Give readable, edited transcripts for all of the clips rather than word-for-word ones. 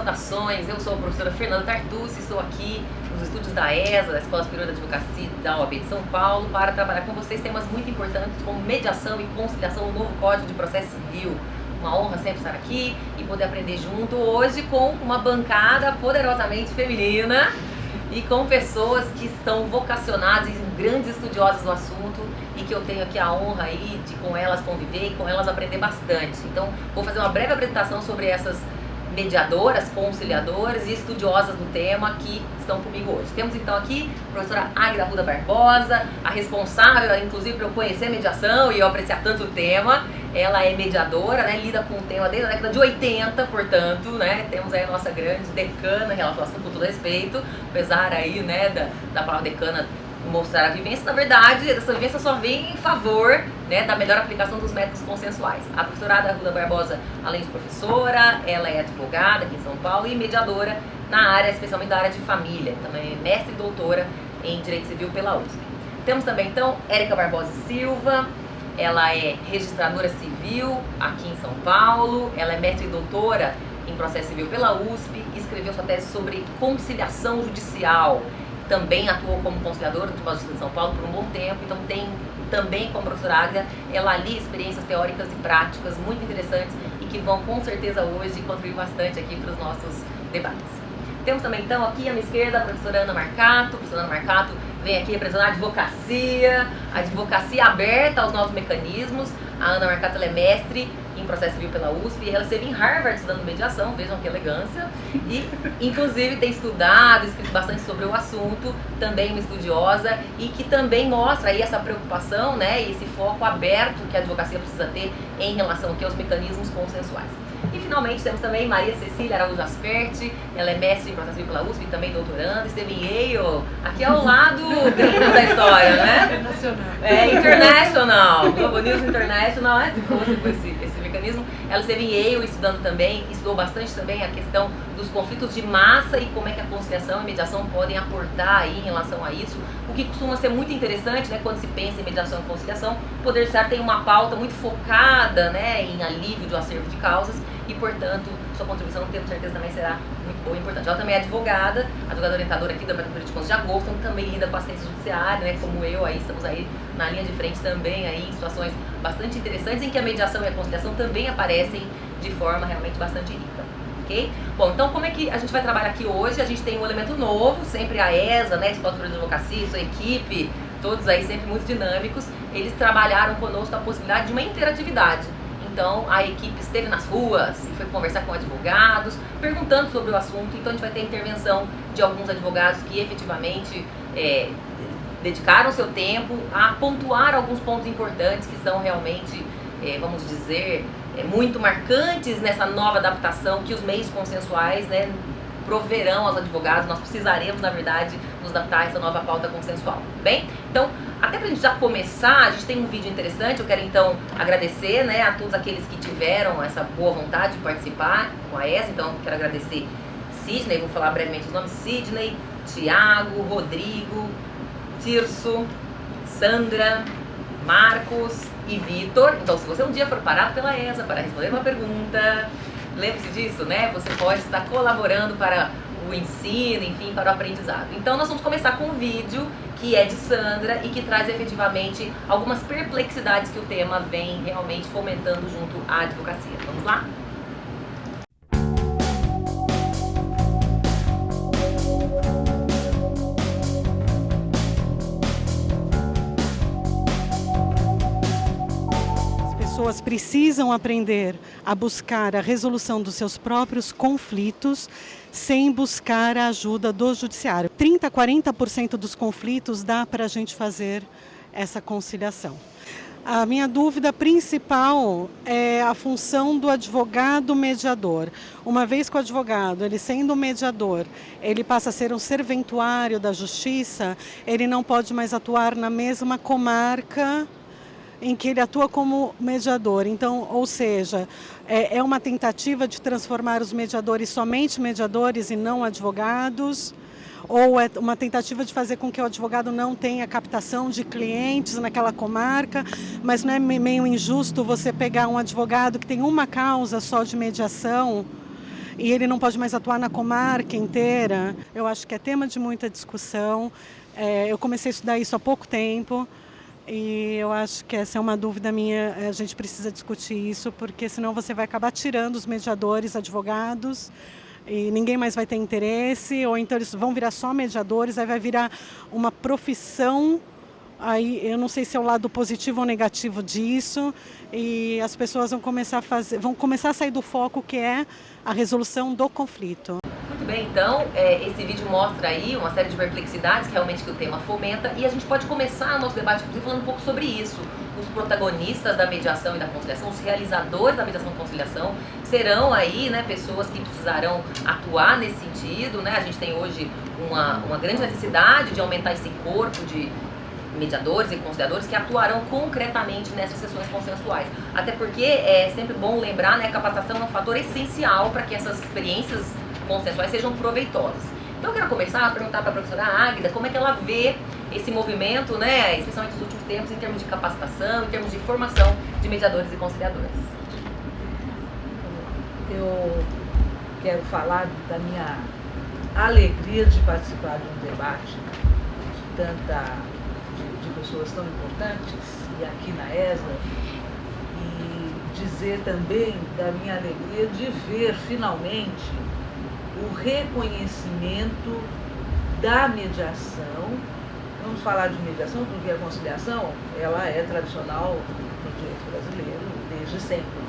saudações, eu sou a professora Fernanda Tartucci, estou aqui nos estúdios da ESA, da Escola Superior de Advocacia da OAB de São Paulo, para trabalhar com vocês temas muito importantes como mediação e conciliação no novo Código de Processo Civil. Uma honra sempre estar aqui e poder aprender junto hoje com uma bancada poderosamente feminina e com pessoas que estão vocacionadas e grandes estudiosas do assunto e que eu tenho aqui a honra aí de com elas conviver e com elas aprender bastante. Então, vou fazer uma breve apresentação sobre essas mediadoras, conciliadoras e estudiosas do tema que estão comigo hoje. Temos então aqui a professora Águida Arruda Barbosa, a responsável, inclusive, por eu conhecer mediação e eu apreciar tanto o tema. Ela é mediadora, né, lida com o tema desde a década de 80, portanto, né, temos aí a nossa grande decana em relação ao assunto, com todo respeito, apesar aí, né, da palavra decana mostrar a vivência, na verdade, essa vivência só vem em favor, né, da melhor aplicação dos métodos consensuais. A professora Arruda Barbosa, além de professora, ela é advogada aqui em São Paulo e mediadora na área, especialmente da área de família, também é mestre e doutora em Direito Civil pela USP. Temos também, então, Érica Barbosa Silva, ela é registradora civil aqui em São Paulo, ela é mestre e doutora em processo civil pela USP, escreveu sua tese sobre conciliação judicial, também atuou como conciliadora do Tribunal de Justiça de São Paulo por um bom tempo, então tem também, como professora Águida, ela ali experiências teóricas e práticas muito interessantes e que vão com certeza hoje contribuir bastante aqui para os nossos debates. Temos também então aqui à minha esquerda a professora Ana Marcato. A professora Ana Marcato vem aqui representar a advocacia aberta aos novos mecanismos. A Ana Marcato ela é mestre em processo civil pela USP e ela esteve em Harvard estudando mediação, vejam que elegância, e inclusive tem estudado, escrito bastante sobre o assunto, também uma estudiosa e que também mostra aí essa preocupação, né, e esse foco aberto que a advocacia precisa ter em relação aqui aos mecanismos consensuais. E finalmente temos também Maria Cecília Araújo Asperti, ela é mestre em processo civil pela USP e também doutoranda, esteve em Yale, aqui ao lado gringo da história, né? Internacional. É, International, Globo News International, se fosse com esse mecanismo. Ela esteve em Yale estudando também, estudou bastante também a questão dos conflitos de massa e como é que a conciliação e mediação podem aportar aí em relação a isso. O que costuma ser muito interessante, né, quando se pensa em mediação e conciliação, o Poder Judiciário tem uma pauta muito focada, né, em alívio de um acervo de causas e, portanto, sua contribuição, tenho certeza, também será muito boa e importante. Ela também é advogada orientadora aqui do Departamento de 11 de agosto, então também lida com assistência judiciária, né, como eu, aí estamos aí na linha de frente também, aí em situações bastante interessantes, em que a mediação e a conciliação também aparecem de forma realmente bastante rica. Ok? Bom, então como é que a gente vai trabalhar aqui hoje? A gente tem um elemento novo, sempre a ESA, né, Escola Superior de Advocacia, sua equipe, todos aí sempre muito dinâmicos, eles trabalharam conosco a possibilidade de uma interatividade. Então, a equipe esteve nas ruas e foi conversar com advogados, perguntando sobre o assunto. Então, a gente vai ter intervenção de alguns advogados que efetivamente dedicaram seu tempo a pontuar alguns pontos importantes que são realmente, vamos dizer, muito marcantes nessa nova adaptação que os meios consensuais, né, proverão aos advogados. Nós precisaremos, na verdade, nos adaptar a essa nova pauta consensual. Bem, então, até pra gente já começar, a gente tem um vídeo interessante. Eu quero então agradecer, né, a todos aqueles que tiveram essa boa vontade de participar com a ESA. Então, eu quero agradecer Sidney, vou falar brevemente os nomes: Sidney, Tiago, Rodrigo, Tirso, Sandra, Marcos e Vitor. Então, se você um dia for parado pela ESA para responder uma pergunta, lembre-se disso, né? Você pode estar colaborando para o ensino, enfim, para o aprendizado. Então, nós vamos começar com um vídeo que é de Sandra e que traz efetivamente algumas perplexidades que o tema vem realmente fomentando junto à advocacia. Vamos lá? As pessoas precisam aprender a buscar a resolução dos seus próprios conflitos sem buscar a ajuda do judiciário. 30% a 40% dos conflitos dá para a gente fazer essa conciliação. A minha dúvida principal é a função do advogado mediador. Uma vez que o advogado, ele sendo mediador, ele passa a ser um serventuário da justiça, ele não pode mais atuar na mesma comarca em que ele atua como mediador. Então, ou seja, é uma tentativa de transformar os mediadores somente mediadores e não advogados, ou é uma tentativa de fazer com que o advogado não tenha captação de clientes naquela comarca, mas não é meio injusto você pegar um advogado que tem uma causa só de mediação e ele não pode mais atuar na comarca inteira. Eu acho que é tema de muita discussão. Eu comecei a estudar isso há pouco tempo e eu acho que essa é uma dúvida minha. A gente precisa discutir isso, porque senão você vai acabar tirando os mediadores, advogados, e ninguém mais vai ter interesse, ou então eles vão virar só mediadores, aí vai virar uma profissão. Aí eu não sei se é o lado positivo ou negativo disso, e as pessoas vão começar a sair do foco, que é a resolução do conflito. Muito bem, então esse vídeo mostra aí uma série de perplexidades que realmente que o tema fomenta, e a gente pode começar o nosso debate falando um pouco sobre isso. Os protagonistas da mediação e da conciliação, os realizadores da mediação e conciliação, serão aí, né, pessoas que precisarão atuar nesse sentido, né? A gente tem hoje uma grande necessidade de aumentar esse corpo de mediadores e conciliadores que atuarão concretamente nessas sessões consensuais. Até porque é sempre bom lembrar, né, que a capacitação é um fator essencial para que essas experiências consensuais sejam proveitosas. Então eu quero começar a perguntar para a professora Águida como é que ela vê esse movimento, né, especialmente nos últimos tempos, em termos de capacitação, em termos de formação de mediadores e conciliadores. Eu quero falar da minha alegria de participar de um debate de pessoas tão importantes, e aqui na ESA, e dizer também da minha alegria de ver finalmente o reconhecimento da mediação. Vamos falar de mediação porque a conciliação ela é tradicional no direito brasileiro desde sempre,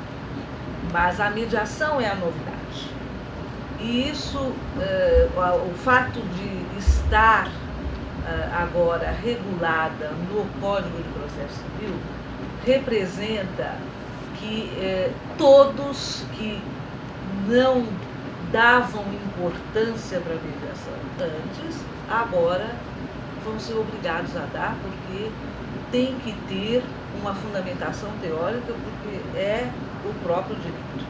mas a mediação é a novidade. E isso, o fato de estar agora regulada no Código de Processo Civil, representa que todos que não davam importância para a mediação antes, agora vão ser obrigados a dar, porque tem que ter uma fundamentação teórica, porque é o próprio direito.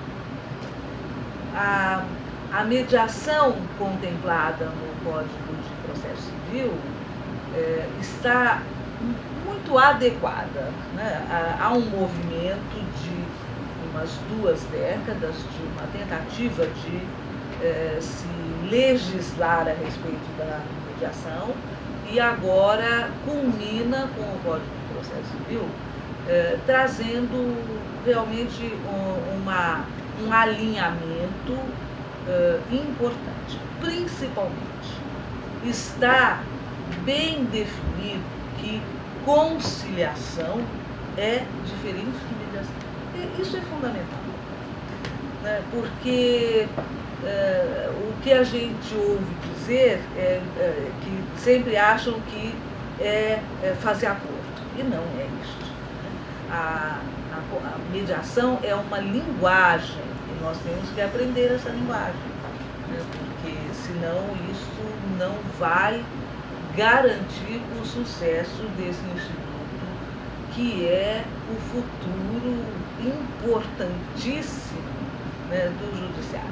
A mediação contemplada no Código de Processo Civil está muito adequada, né? Há um movimento de umas 2 décadas de uma tentativa de se legislar a respeito da mediação, e agora culmina com o Código de Processo Civil trazendo realmente um alinhamento importante. Principalmente está bem definido que conciliação é diferente de mediação. E isso é fundamental, né? Porque o que a gente ouve dizer é que sempre acham que é fazer acordo, e não é isso. A mediação é uma linguagem, e nós temos que aprender essa linguagem, né? Porque senão isso não vai garantir o sucesso desse instituto, que é o futuro importantíssimo, né, do judiciário.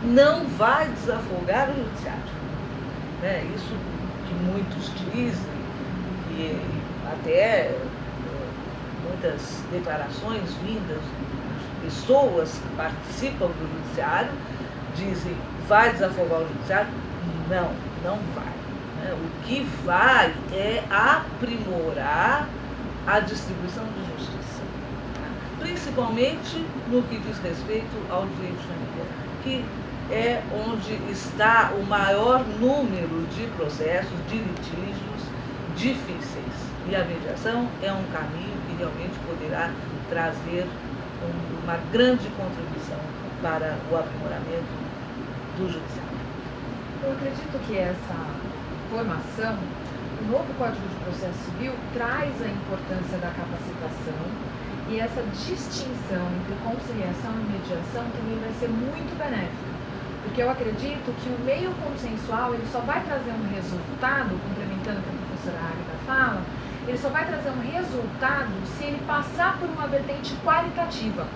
Não vai desafogar o judiciário, né? Isso que muitos dizem, e até muitas declarações vindas de pessoas que participam do judiciário dizem: vai desafogar o judiciário? Não, não vai. O que vai é aprimorar a distribuição de justiça, principalmente no que diz respeito ao direito de família, que é onde está o maior número de processos, de litígios difíceis. E a mediação é um caminho que realmente poderá trazer uma grande contribuição para o aprimoramento do judiciário. Eu acredito que essa formação, o novo Código de Processo Civil traz a importância da capacitação, e essa distinção entre conciliação e mediação também vai ser muito benéfica, porque eu acredito que o meio consensual ele só vai trazer um resultado, complementando o que a professora Águida fala, ele só vai trazer um resultado se ele passar por uma vertente qualitativa.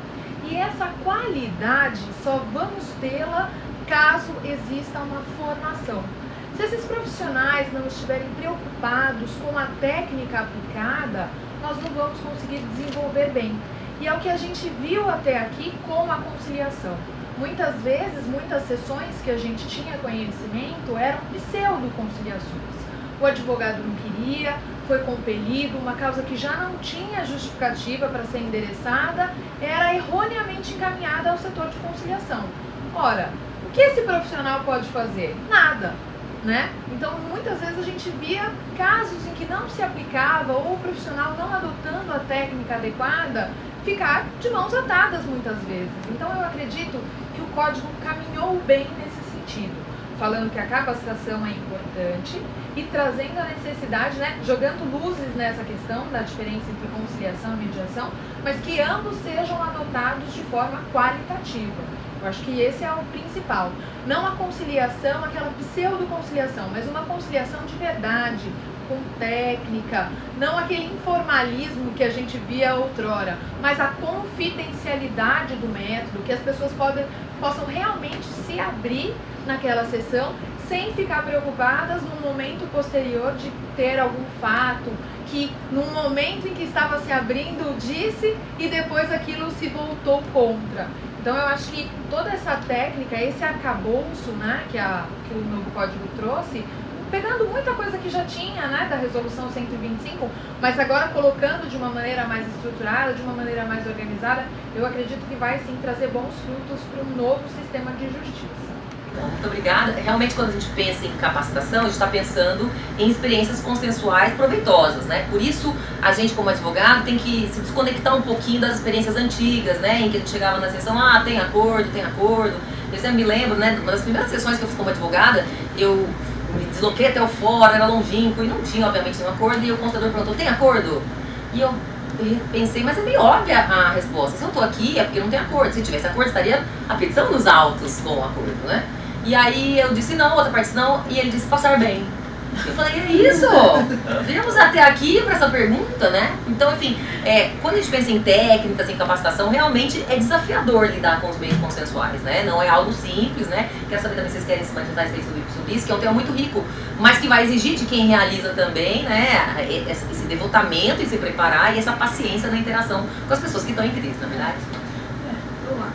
E essa qualidade só vamos tê-la caso exista uma formação. Se esses profissionais não estiverem preocupados com a técnica aplicada, nós não vamos conseguir desenvolver bem. E é o que a gente viu até aqui com a conciliação. muitas vezes, muitas sessões que a gente tinha conhecimento eram pseudo-conciliações. O advogado não queria, foi compelido, uma causa que já não tinha justificativa para ser endereçada, era erroneamente encaminhada ao setor de conciliação. Ora, o que esse profissional pode fazer? Nada, né? Então, muitas vezes a gente via casos em que não se aplicava ou o profissional não adotando a técnica adequada, ficar de mãos atadas muitas vezes. Então, eu acredito que o código caminhou bem nesse sentido, falando que a capacitação é importante e trazendo a necessidade, né, jogando luzes nessa questão da diferença entre conciliação e mediação, mas que ambos sejam adotados de forma qualitativa. Eu acho que esse é o principal. Não a conciliação, aquela pseudo-conciliação, mas uma conciliação de verdade, com técnica, não aquele informalismo que a gente via outrora, mas a confidencialidade do método, que as pessoas possam realmente se abrir naquela sessão sem ficar preocupadas no momento posterior de ter algum fato que num momento em que estava se abrindo disse e depois aquilo se voltou contra. Então eu acho que toda essa técnica, esse arcabouço, né, que o novo código trouxe, pegando muita coisa que já tinha, né, da resolução 125, mas agora colocando de uma maneira mais estruturada, de uma maneira mais organizada, eu acredito que vai sim trazer bons frutos para um novo sistema de justiça. Muito obrigada. Realmente, quando a gente pensa em capacitação, a gente está pensando em experiências consensuais proveitosas, né? Por isso, a gente, como advogado, tem que se desconectar um pouquinho das experiências antigas, né? Em que a gente chegava na sessão, tem acordo. Eu sempre me lembro, né? Uma das primeiras sessões que eu fiz como advogada, eu me desloquei até o fórum, era longínquo e não tinha, obviamente, nenhum acordo. E o consultador perguntou, tem acordo? E eu pensei, mas é bem óbvia a resposta. Se eu estou aqui, é porque não tem acordo. Se tivesse acordo, estaria a petição nos autos com o acordo, né? E aí eu disse não, outra parte não, e ele disse passar bem. Eu falei, é isso? Viemos até aqui para essa pergunta, né? Então, enfim, quando a gente pensa em técnicas, em capacitação, realmente é desafiador lidar com os meios consensuais, né? Não é algo simples, né? Quero saber também se vocês querem se manifestar sobre isso, que é um tema muito rico, mas que vai exigir de quem realiza também, né? Esse devotamento e se preparar e essa paciência na interação com as pessoas que estão em crise, na verdade. Vamos lá.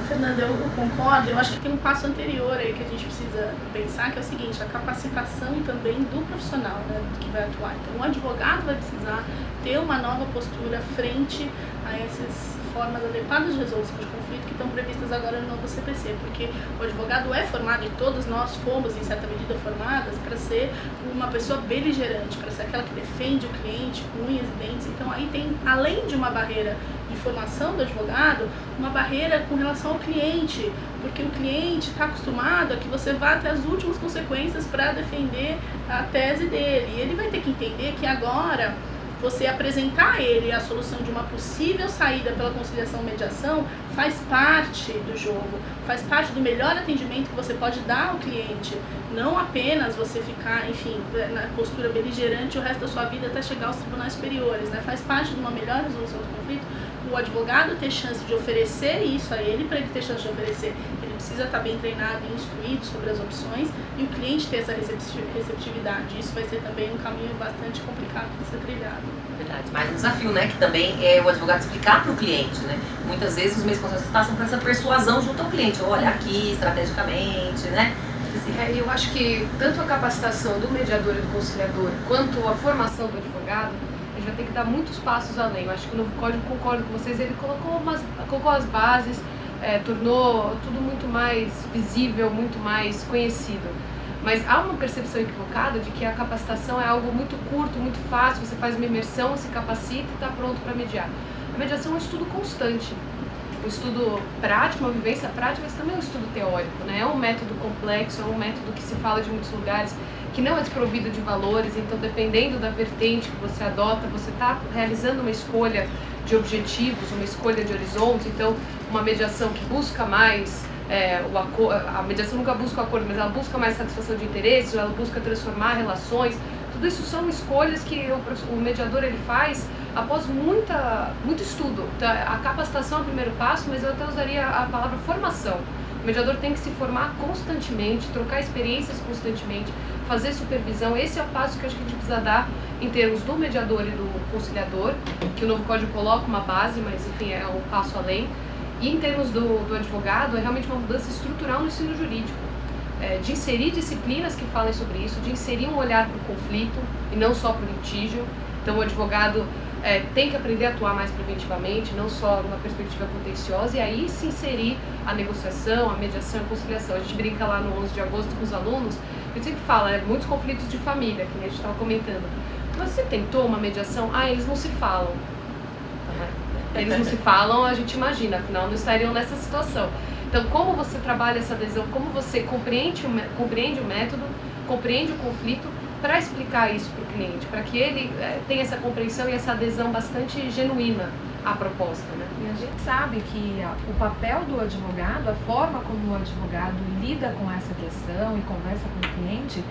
Fernanda, eu concordo. Eu acho que tem um passo anterior aí que a gente precisa pensar, que é o seguinte, a capacitação também do profissional, né, que vai atuar. Então, o advogado vai precisar ter uma nova postura frente a essas formas adequadas de resolução de conflito que estão previstas agora no novo CPC, porque o advogado é formado, e todos nós fomos, em certa medida, formadas para ser uma pessoa beligerante, para ser aquela que defende o cliente com unhas e dentes. Então, aí tem, além de uma barreira de formação do advogado, uma barreira com relação ao cliente, porque o cliente está acostumado a que você vá até as últimas consequências para defender a tese dele, e ele vai ter que entender que agora você apresentar a ele a solução de uma possível saída pela conciliação ou mediação faz parte do jogo, faz parte do melhor atendimento que você pode dar ao cliente, não apenas você ficar, enfim, na postura beligerante o resto da sua vida até chegar aos tribunais superiores, né? Faz parte de uma melhor resolução do conflito o advogado ter chance de oferecer isso a ele, para ele ter chance de oferecer, ele precisa estar bem treinado e instruído sobre as opções, e o cliente ter essa receptividade. Isso vai ser também um caminho bastante complicado de ser trilhado. Verdade, mas um desafio, né, que também é o advogado explicar para o cliente, né? Muitas vezes os meios consensuais passam por essa persuasão junto ao cliente, olha aqui, estrategicamente, né? Eu acho que tanto a capacitação do mediador e do conciliador, quanto a formação do advogado, a gente vai ter que dar muitos passos além. Eu acho que o novo código, concordo com vocês, ele colocou as bases, tornou tudo muito mais visível, muito mais conhecido. Mas há uma percepção equivocada de que a capacitação é algo muito curto, muito fácil, você faz uma imersão, se capacita e está pronto para mediar. A mediação é um estudo constante, um estudo prático, uma vivência prática, mas também é um estudo teórico, né? É um método complexo, é um método que se fala de muitos lugares, que não é desprovido de valores, então dependendo da vertente que você adota, você está realizando uma escolha de objetivos, uma escolha de horizontes. Então uma mediação que busca mais, a mediação nunca busca o acordo, mas ela busca mais satisfação de interesses, ela busca transformar relações. Tudo isso são escolhas que o mediador ele faz após muito estudo. A capacitação é o primeiro passo, mas eu até usaria a palavra formação. O mediador tem que se formar constantemente, trocar experiências constantemente, fazer supervisão. Esse é o passo que acho que a gente precisa dar em termos do mediador e do conciliador, que o novo código coloca uma base, mas enfim, é um passo além. E em termos do advogado, é realmente uma mudança estrutural no ensino jurídico. De inserir disciplinas que falem sobre isso, de inserir um olhar para o conflito e não só para o litígio. Então o advogado tem que aprender a atuar mais preventivamente, não só numa perspectiva contenciosa, e aí se inserir a negociação, a mediação e a conciliação. A gente brinca lá no 11 de agosto com os alunos, a gente sempre fala, muitos conflitos de família, que a gente estava comentando. Mas você tentou uma mediação? Eles não se falam. Eles não se falam, a gente imagina, afinal não estariam nessa situação. Então, como você trabalha essa adesão, como você compreende o método, compreende o conflito, para explicar isso para o cliente, para que ele tenha essa compreensão e essa adesão bastante genuína à proposta, né? E a gente sabe que o papel do advogado, a forma como o advogado lida com essa questão e conversa com o cliente,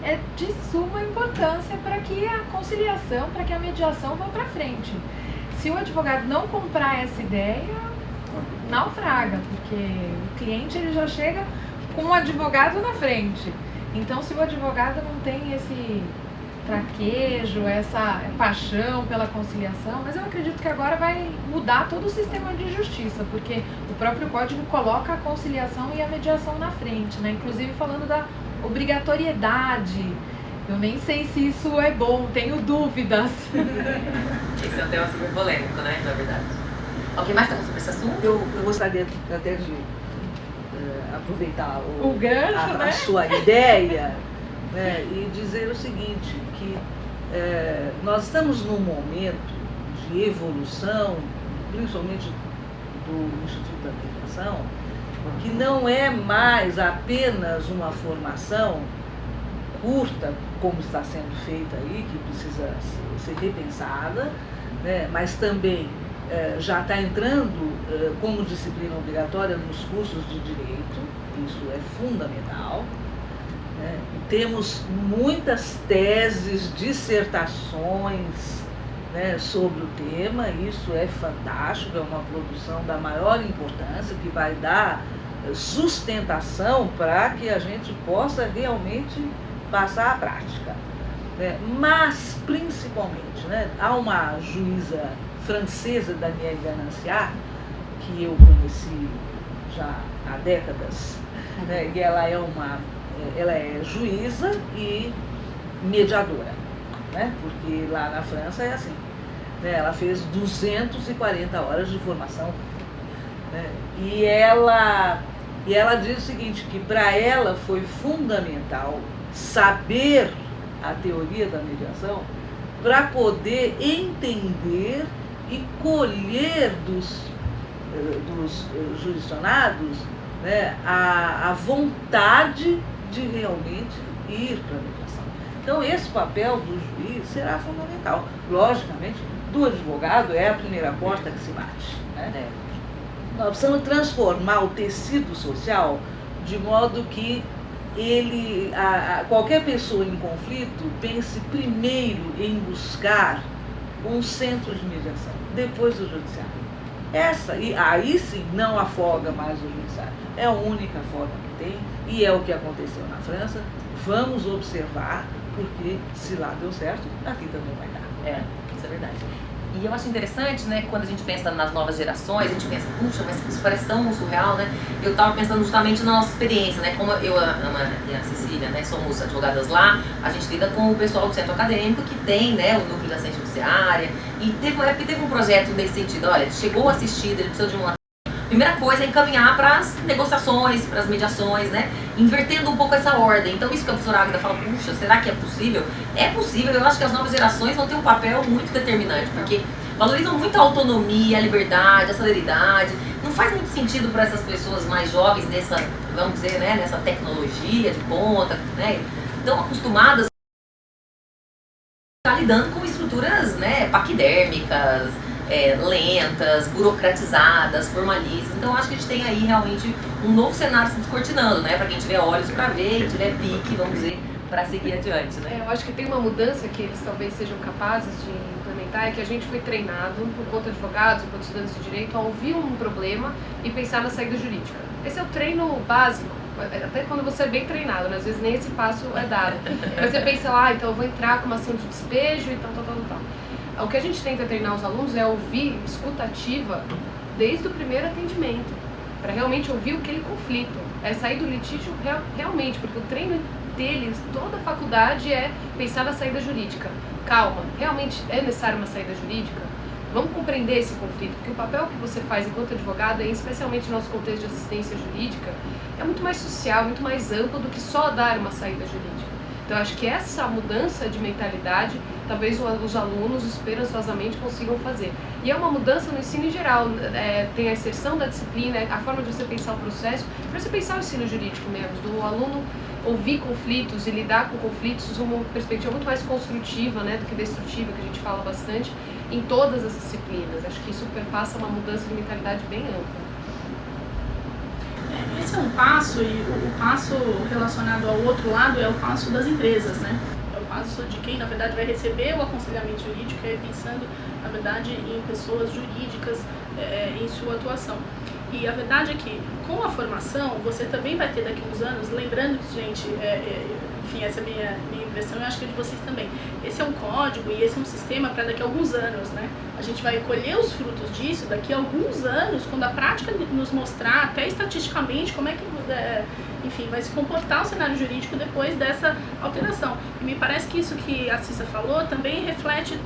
é de suma importância para que a conciliação, para que a mediação vá para frente. Se o advogado não comprar essa ideia, naufraga, porque o cliente ele já chega com o advogado na frente. Então, se o advogado não tem esse traquejo, essa paixão pela conciliação, mas eu acredito que agora vai mudar todo o sistema de justiça, porque o próprio código coloca a conciliação e a mediação na frente, né? Inclusive falando da obrigatoriedade. Eu nem sei se isso é bom, tenho dúvidas. Esse é um tema super polêmico, né, na verdade. Alguém mais está sobre esse assunto? Eu gostaria até de aproveitar O gancho, né? a sua ideia, né, e dizer o seguinte, que nós estamos num momento de evolução, principalmente do Instituto da Mediação, que não é mais apenas uma formação curta, como está sendo feita aí, que precisa ser repensada, né, mas também já está entrando como disciplina obrigatória nos cursos de direito, isso é fundamental. Né? Temos muitas teses, dissertações, né, sobre o tema, isso é fantástico, é uma produção da maior importância que vai dar sustentação para que a gente possa realmente passar à prática. Né? Mas, principalmente, né, há uma juíza francesa, Danielle Gananciat, que eu conheci já há décadas, né, e ela é juíza e mediadora, né, porque lá na França é assim, né, ela fez 240 horas de formação, né, e ela diz o seguinte, que para ela foi fundamental saber a teoria da mediação para poder entender e colher dos jurisdicionados, né, a vontade de realmente ir para a mediação. Então, esse papel do juiz será fundamental. Logicamente, do advogado é a primeira porta que se bate. Né? Nós precisamos transformar o tecido social de modo que qualquer pessoa em conflito pense primeiro em buscar um centro de mediação, depois do judiciário. E aí sim não afoga mais o judiciário. É a única forma que tem e é o que aconteceu na França. Vamos observar, porque se lá deu certo, aqui também vai dar. Isso é verdade. E eu acho interessante, né, quando a gente pensa nas novas gerações, a gente pensa, puxa, mas isso parece tão surreal, né? Eu estava pensando justamente na nossa experiência, né? Como eu, a Ana e a Cecília, né, somos advogadas lá, a gente lida com o pessoal do centro acadêmico que tem, né, o núcleo da assistência judiciária, e teve um projeto nesse sentido, olha, chegou assistido, ele precisa de uma... Primeira coisa é encaminhar para as negociações, para as mediações, né? Invertendo um pouco essa ordem. Então, isso que a professora Águida fala, puxa, será que é possível? É possível, eu acho que as novas gerações vão ter um papel muito determinante, porque valorizam muito a autonomia, a liberdade, a celeridade. Não faz muito sentido para essas pessoas mais jovens nessa, vamos dizer, né, nessa tecnologia de ponta, né? Tão acostumadas a estar lidando com estruturas, né, paquidérmicas, lentas, burocratizadas, formalistas. Então acho que a gente tem aí realmente um novo cenário se descortinando, né? Para quem tiver olhos para ver, tiver pique, vamos dizer, para seguir adiante, né? Eu acho que tem uma mudança que eles talvez sejam capazes de implementar, é que a gente foi treinado, enquanto advogados, enquanto estudantes de direito, a ouvir um problema e pensar na saída jurídica. Esse é o treino básico, até quando você é bem treinado, né? Às vezes nem esse passo é dado. Mas você pensa lá, então eu vou entrar com uma ação de despejo e tal. O que a gente tenta treinar os alunos é ouvir, escuta ativa, desde o primeiro atendimento, para realmente ouvir aquele conflito, sair do litígio realmente, porque o treino deles, toda a faculdade é pensar na saída jurídica. Calma, realmente é necessária uma saída jurídica? Vamos compreender esse conflito, porque o papel que você faz enquanto advogada, especialmente no nosso contexto de assistência jurídica, é muito mais social, muito mais amplo do que só dar uma saída jurídica. Então, eu acho que essa mudança de mentalidade, talvez os alunos esperançosamente consigam fazer. E é uma mudança no ensino em geral, tem a inserção da disciplina, a forma de você pensar o processo, para você pensar o ensino jurídico mesmo, do aluno ouvir conflitos e lidar com conflitos de uma perspectiva muito mais construtiva, né, do que destrutiva, que a gente fala bastante, em todas as disciplinas. Acho que isso perpassa uma mudança de mentalidade bem ampla. Esse é um passo, e o passo relacionado ao outro lado é o passo das empresas, né? É o passo de quem, na verdade, vai receber o aconselhamento jurídico, pensando, na verdade, em pessoas jurídicas em sua atuação. E a verdade é que, com a formação, você também vai ter daqui a uns anos, lembrando que, gente, enfim, essa é a minha impressão, eu acho que é de vocês também. Esse é um código e esse é um sistema para daqui a alguns anos, né? A gente vai colher os frutos disso daqui a alguns anos, quando a prática nos mostrar, até estatisticamente, como é que, enfim, vai se comportar o cenário jurídico depois dessa alteração. E me parece que isso que a Cissa falou também reflete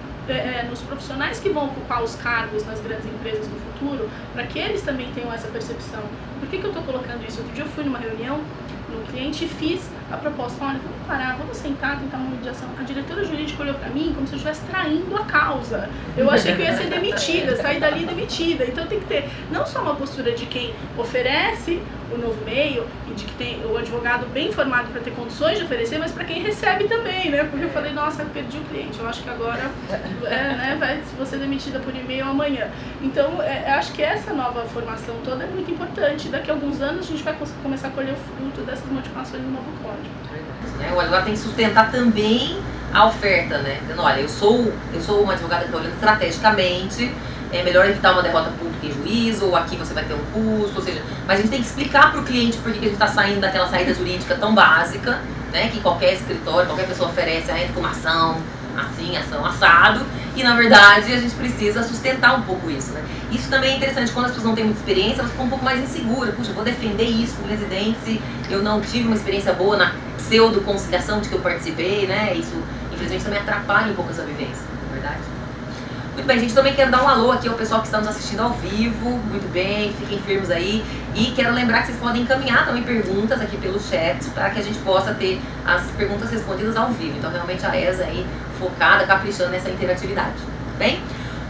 nos profissionais que vão ocupar os cargos nas grandes empresas no futuro, para que eles também tenham essa percepção. Por que eu estou colocando isso? Outro dia eu fui numa reunião no cliente e fiz a proposta, olha, vamos parar, vamos sentar, tentar uma mediação. A diretora jurídica olhou para mim como se eu estivesse traindo a causa. Eu achei que eu ia ser demitida, sair dali demitida. Então tem que ter não só uma postura de quem oferece o novo meio e de que tem o advogado bem formado para ter condições de oferecer, mas para quem recebe também, né? Porque eu falei, nossa, eu perdi o cliente, eu acho que agora vai ser demitida por e-mail amanhã. Então, eu acho que essa nova formação toda é muito importante. Daqui a alguns anos a gente vai começar a colher o fruto dessas modificações do novo código. O advogado tem que sustentar também a oferta, né? Dizendo, olha, eu sou uma advogada que está olhando estrategicamente, é melhor evitar uma derrota pública em juízo, ou aqui você vai ter um custo, ou seja, mas a gente tem que explicar para o cliente por que a gente está saindo daquela saída jurídica tão básica, né, que qualquer escritório, qualquer pessoa oferece, entra com uma ação, assim, ação, assado, e na verdade a gente precisa sustentar um pouco isso, né. Isso também é interessante, quando as pessoas não têm muita experiência, elas ficam um pouco mais inseguras, puxa, eu vou defender isso com residente, eu não tive uma experiência boa na pseudo-conciliação de que eu participei, né, isso infelizmente também atrapalha um pouco essa vivência, não é verdade? Muito bem, gente, também quero dar um alô aqui ao pessoal que está nos assistindo ao vivo, muito bem, fiquem firmes aí. E quero lembrar que vocês podem encaminhar também perguntas aqui pelo chat, para que a gente possa ter as perguntas respondidas ao vivo. Então, realmente, a ESA aí focada, caprichando nessa interatividade, bem?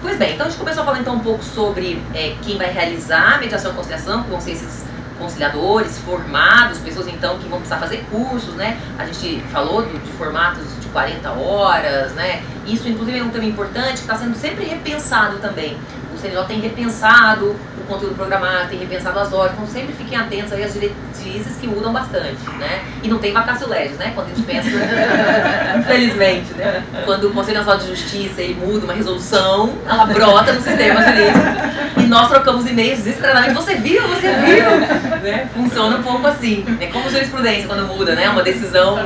Pois bem, então a gente começou a falar então um pouco sobre quem vai realizar a mediação e conciliação, que vão ser esses conciliadores formados, pessoas então que vão precisar fazer cursos, né? A gente falou de formatos de 40 horas, né? Isso inclusive é um tema importante que está sendo sempre repensado também. O CNJ tem repensado o conteúdo programado, tem repensado as horas, então sempre fiquem atentos aí às diretrizes que mudam bastante, né? E não tem vacácio legis, né? Quando a gente pensa, infelizmente, né? Quando o Conselho Nacional de Justiça ele muda uma resolução, ela brota no sistema jurídico e nós trocamos e-mails desesperadamente, você viu? Né? Funciona um pouco assim, é como jurisprudência quando muda, né? Uma decisão,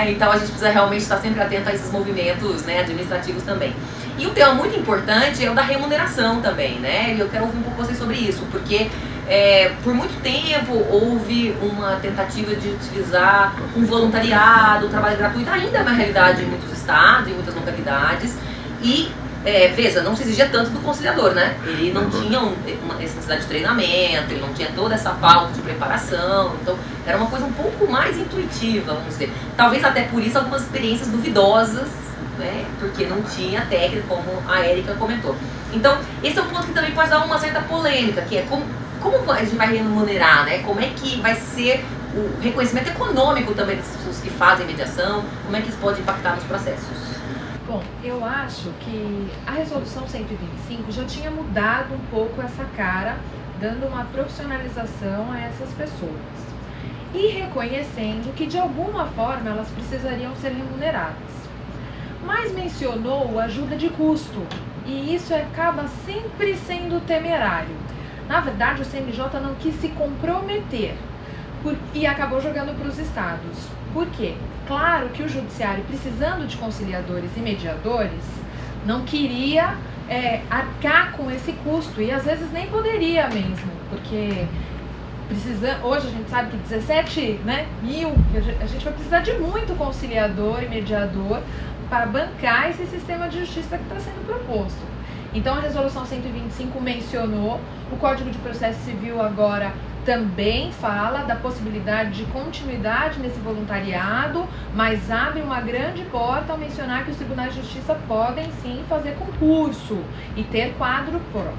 então a gente precisa realmente estar sempre atento a esses movimentos, né, administrativos também. E um tema muito importante é o da remuneração também, né? E eu quero ouvir um pouco vocês sobre isso, porque por muito tempo houve uma tentativa de utilizar um voluntariado, um trabalho gratuito, ainda é uma realidade em muitos estados, em muitas localidades, e veja, não se exigia tanto do conciliador, né? Ele não tinha essa necessidade de treinamento, ele não tinha toda essa pauta de preparação, então era uma coisa um pouco mais intuitiva, vamos dizer. Talvez até por isso algumas experiências duvidosas, né? Porque não tinha técnica, como a Érica comentou. Então, esse é um ponto que também pode dar uma certa polêmica, que é como a gente vai remunerar, né? Como é que vai ser o reconhecimento econômico também das pessoas que fazem mediação, como é que isso pode impactar nos processos? Bom, eu acho que a resolução 125 já tinha mudado um pouco essa cara, dando uma profissionalização a essas pessoas e reconhecendo que de alguma forma elas precisariam ser remuneradas. Mas mencionou ajuda de custo e isso acaba sempre sendo temerário. Na verdade, o CNJ não quis se comprometer e acabou jogando para os estados. Por quê? Claro que o judiciário, precisando de conciliadores e mediadores, não queria arcar com esse custo, e às vezes nem poderia mesmo, porque hoje a gente sabe que 17 mil, a gente vai precisar de muito conciliador e mediador para bancar esse sistema de justiça que está sendo proposto. Então a resolução 125 mencionou, o Código de Processo Civil agora também fala da possibilidade de continuidade nesse voluntariado, mas abre uma grande porta ao mencionar que os tribunais de justiça podem sim fazer concurso e ter quadro próprio,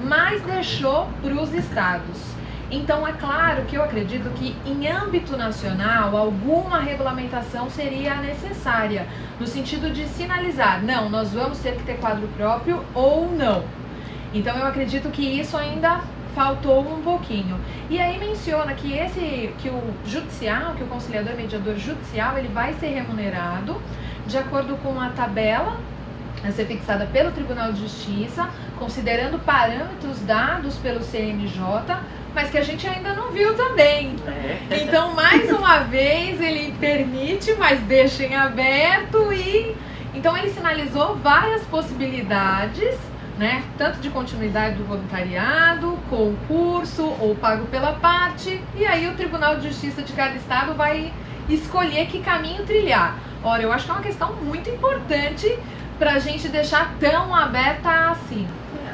mas deixou para os estados. Então é claro que eu acredito que em âmbito nacional alguma regulamentação seria necessária, no sentido de sinalizar, não, nós vamos ter que ter quadro próprio ou não. Então eu acredito que isso ainda faltou um pouquinho. E aí menciona que o conciliador mediador judicial, ele vai ser remunerado de acordo com a tabela a ser fixada pelo Tribunal de Justiça, considerando parâmetros dados pelo CNJ, mas que a gente ainda não viu também. Então, mais uma vez, ele permite, mas deixa em aberto e... Então, ele sinalizou várias possibilidades, tanto de continuidade do voluntariado, concurso ou pago pela parte, e aí o Tribunal de Justiça de cada estado vai escolher que caminho trilhar. Ora, eu acho que é uma questão muito importante para a gente deixar tão aberta assim.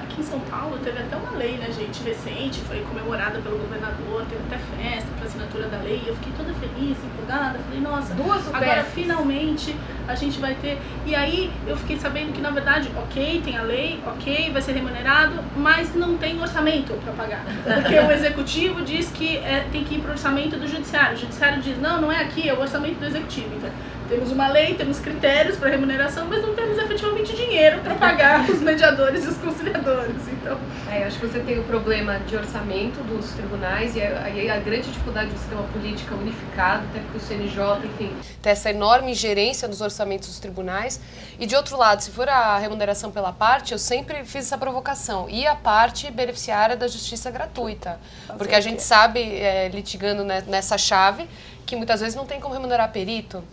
Aqui em São Paulo teve até uma lei, gente, recente, foi comemorada pelo governador, teve até festa para assinatura da lei, eu fiquei toda feliz, empolgada, falei, nossa, agora finalmente a gente vai ter. E aí eu fiquei sabendo que, na verdade, ok, tem a lei, ok, vai ser remunerado, mas não tem orçamento para pagar, porque o executivo diz que tem que ir para o orçamento do judiciário, o judiciário diz, não é aqui, é o orçamento do executivo. Então, temos uma lei, temos critérios para remuneração, mas não temos efetivamente dinheiro para pagar os mediadores e os conciliadores. Então, acho que você tem o problema de orçamento dos tribunais e aí a grande dificuldade do sistema político unificado, até porque o CNJ, enfim, tem essa enorme ingerência nos orçamentos dos tribunais. E de outro lado, se for a remuneração pela parte, eu sempre fiz essa provocação. E a parte beneficiária da justiça gratuita. Porque a gente sabe, litigando nessa chave, que muitas vezes não tem como remunerar perito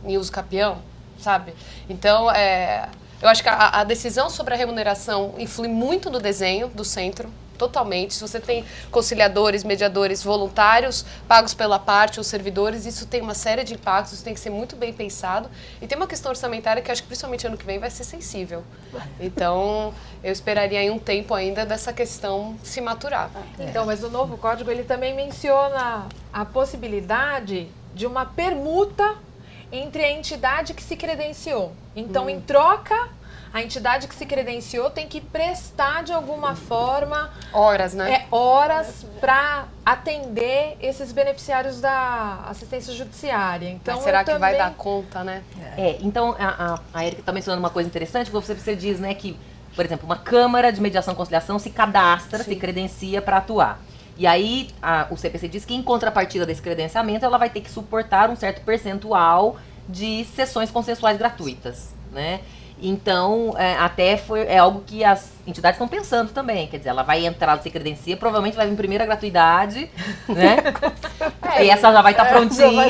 em uso capião, sabe? Então, eu acho que a decisão sobre a remuneração influi muito no desenho do centro, totalmente. Se você tem conciliadores, mediadores voluntários, pagos pela parte, ou servidores, isso tem uma série de impactos, isso tem que ser muito bem pensado. E tem uma questão orçamentária que acho que principalmente ano que vem vai ser sensível. Então, eu esperaria aí um tempo ainda dessa questão se maturar. Então, mas o novo código, ele também menciona a possibilidade de uma permuta entre a entidade que se credenciou. Então, em troca, a entidade que se credenciou tem que prestar de alguma forma... Horas, horas para atender esses beneficiários da assistência judiciária. Então, mas será que vai dar conta, né? Então, a Erika está mencionando uma coisa interessante, que você diz, que, por exemplo, uma Câmara de Mediação e Conciliação se cadastra, se credencia para atuar. E aí, o CPC diz que, em contrapartida desse credenciamento, ela vai ter que suportar um certo percentual de sessões consensuais gratuitas, Então, até é algo que as entidades estão pensando também. Quer dizer, ela vai entrar, se credencia, provavelmente vai vir primeiro a gratuidade, e essa já vai estar prontinha,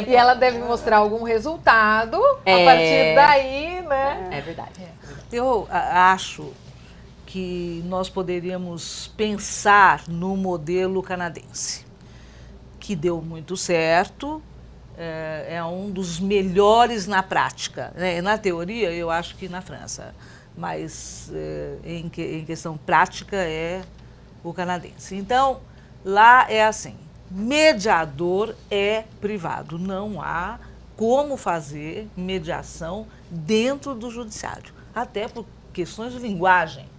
E ela deve mostrar algum resultado a partir daí, É verdade. Eu acho que nós poderíamos pensar no modelo canadense, que deu muito certo, é um dos melhores na prática. Na teoria, eu acho que na França, mas em questão prática é o canadense. Então, lá é assim, mediador é privado, não há como fazer mediação dentro do judiciário, até por questões de linguagem.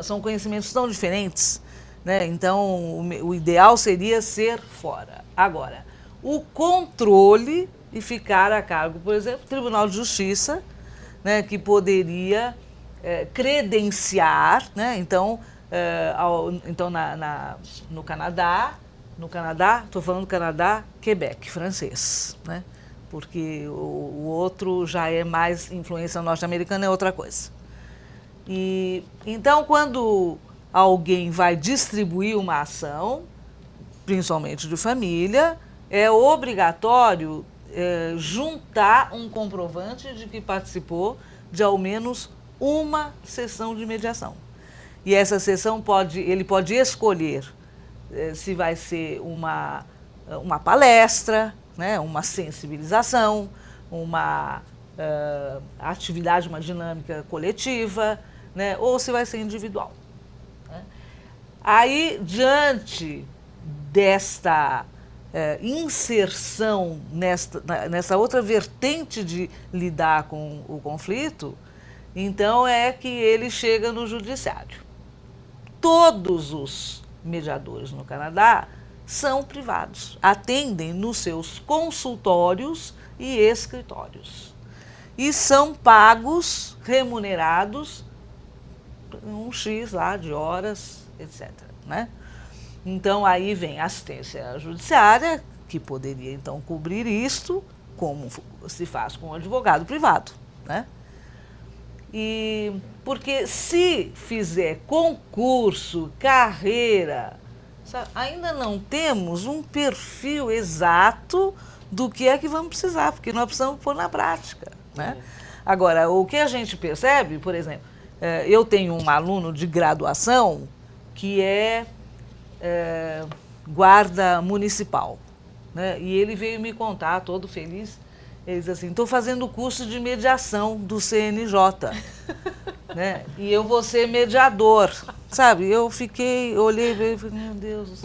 São conhecimentos tão diferentes, então o ideal seria ser fora. Agora, o controle e ficar a cargo, por exemplo, do Tribunal de Justiça, que poderia credenciar, então no Canadá, estou falando do Canadá, Quebec, francês, porque o outro já é mais influência norte-americana, é outra coisa. E então, quando alguém vai distribuir uma ação, principalmente de família, é obrigatório juntar um comprovante de que participou de ao menos uma sessão de mediação. E essa sessão ele pode escolher se vai ser uma palestra, né, uma sensibilização, uma atividade, uma dinâmica coletiva, né, ou se vai ser individual. Né? Aí, diante desta inserção nessa outra vertente de lidar com o conflito, então é que ele chega no judiciário. Todos os mediadores no Canadá são privados, atendem nos seus consultórios e escritórios. E são pagos, remunerados, um X lá de horas, etc. Né? Então, aí vem a assistência judiciária, que poderia, então, cobrir isto, como se faz com um advogado privado. Né? E porque se fizer concurso, carreira, sabe, ainda não temos um perfil exato do que é que vamos precisar, porque nós precisamos pôr na prática. Né? Agora, o que a gente percebe, por exemplo, eu tenho um aluno de graduação que é guarda municipal, né? E ele veio me contar, todo feliz, ele diz assim, estou fazendo o curso de mediação do CNJ, né? E eu vou ser mediador, sabe? Eu olhei e falei, meu Deus,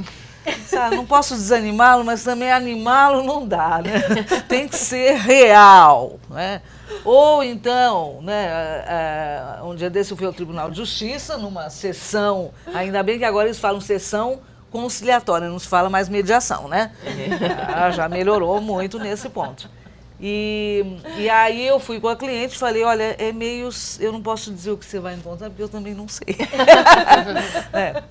sabe? Não posso desanimá-lo, mas também animá-lo não dá, né? Tem que ser real, né? Ou então, né, um dia desse eu fui ao Tribunal de Justiça, numa sessão, ainda bem que agora eles falam sessão conciliatória, não se fala mais mediação, né? Já melhorou muito nesse ponto. E aí eu fui com a cliente e falei, olha, eu não posso dizer o que você vai encontrar, porque eu também não sei.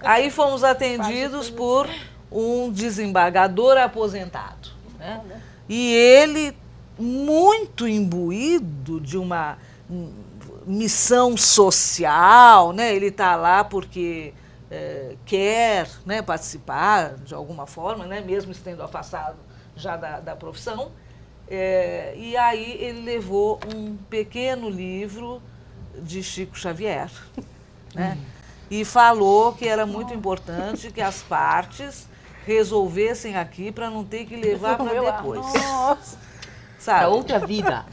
Aí fomos atendidos por um desembargador aposentado. Né? E ele, muito imbuído de uma missão social, né? Ele está lá porque quer, né, participar de alguma forma, né? Mesmo estando afastado já da profissão. E aí ele levou um pequeno livro de Chico Xavier, né? E falou que era muito importante que as partes resolvessem aqui para não ter que levar para depois. Nossa. Para outra vida.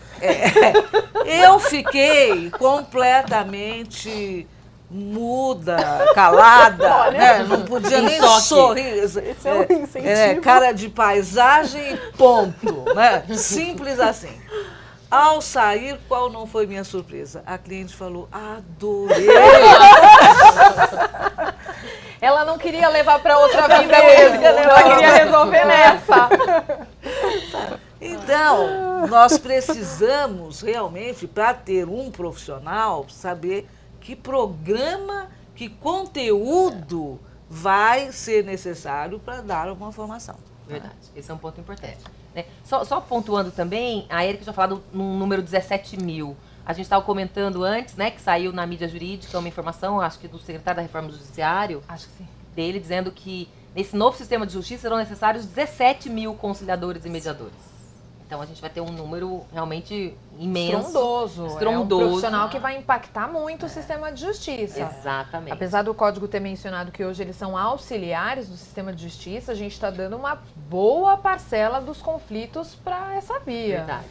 Eu fiquei completamente muda, calada, né? Não podia nem sorrir. Esse é um incentivo. Cara de paisagem, ponto. Né? Simples assim. Ao sair, qual não foi minha surpresa? A cliente falou, adorei. Ela não queria levar para outra vida mesmo. Ela queria resolver nessa. Então, nós precisamos realmente, para ter um profissional, saber que programa, que conteúdo vai ser necessário para dar uma formação. Verdade, esse é um ponto importante. Né? Só pontuando também, a Erika já falou num número 17 mil. A gente estava comentando antes, né, que saiu na mídia jurídica uma informação, acho que do secretário da Reforma do Judiciário, Acho que sim. dele dizendo que nesse novo sistema de justiça serão necessários 17 mil conciliadores e mediadores. Então a gente vai ter um número realmente imenso. Estrondoso. É um profissional que vai impactar muito o sistema de justiça. Exatamente. Apesar do código ter mencionado que hoje eles são auxiliares do sistema de justiça, a gente está dando uma boa parcela dos conflitos para essa via. Verdade.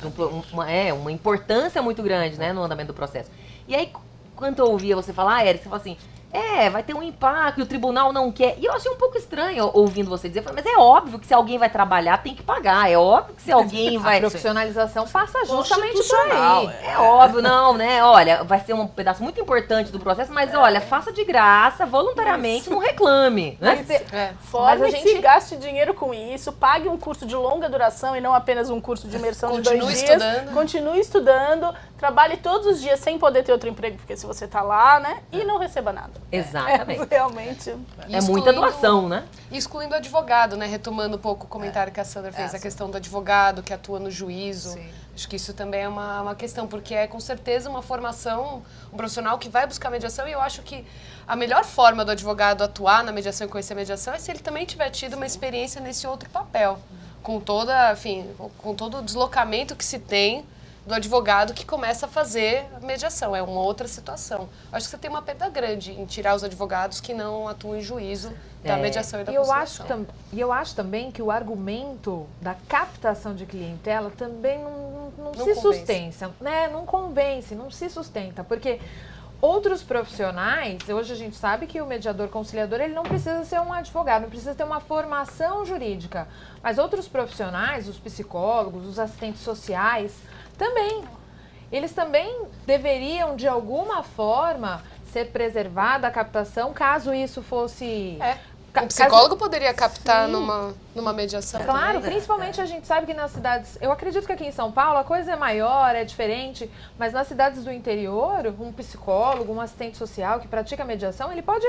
Uma importância muito grande, né, no andamento do processo. E aí, quando eu ouvia você falar, Erika, você fala assim, vai ter um impacto, o tribunal não quer. E eu achei um pouco estranho ouvindo você dizer, mas é óbvio que se alguém vai trabalhar, tem que pagar. É óbvio que se alguém vai... A profissionalização passa justamente por aí. É óbvio, não, né? Olha, vai ser um pedaço muito importante do processo, mas olha, faça de graça, voluntariamente, não reclame. Né? Forme-se, gaste dinheiro com isso, pague um curso de longa duração e não apenas um curso de imersão de 2 dias. Continue estudando, trabalhe todos os dias sem poder ter outro emprego, porque se você tá lá, né? E não receba nada. Exatamente. Realmente. É muita doação, né? Excluindo o advogado, né? Retomando um pouco o comentário que a Sandra fez, a questão do advogado que atua no juízo. Sim. Acho que isso também é uma questão, porque é com certeza uma formação, um profissional que vai buscar mediação, e eu acho que a melhor forma do advogado atuar na mediação e conhecer a mediação é se ele também tiver tido uma experiência nesse outro papel, com todo o deslocamento que se tem do advogado que começa a fazer a mediação. É uma outra situação. Acho que você tem uma perda grande em tirar os advogados que não atuam em juízo da mediação e da conciliação. E eu acho também que o argumento da captação de clientela também não se sustenta, né? Não convence, não se sustenta, porque outros profissionais, hoje a gente sabe que o mediador conciliador, ele não precisa ser um advogado, não precisa ter uma formação jurídica, mas outros profissionais, os psicólogos, os assistentes sociais, também, eles também deveriam, de alguma forma, ser preservada a captação, caso isso fosse... Um psicólogo poderia captar numa mediação. Claro, também. principalmente a gente sabe que nas cidades... Eu acredito que aqui em São Paulo a coisa é maior, é diferente, mas nas cidades do interior, um psicólogo, um assistente social que pratica mediação, ele pode,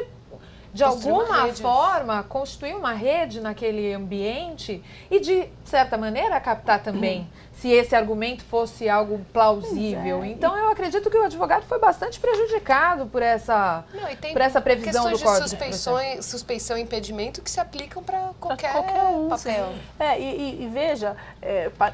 de alguma forma, constituir uma rede naquele ambiente e, de certa maneira, captar também, se esse argumento fosse algo plausível. Então, eu acredito que o advogado foi bastante prejudicado por essa previsão do Código de Processo. Suspeição e impedimento que se aplicam para qualquer papel. E veja,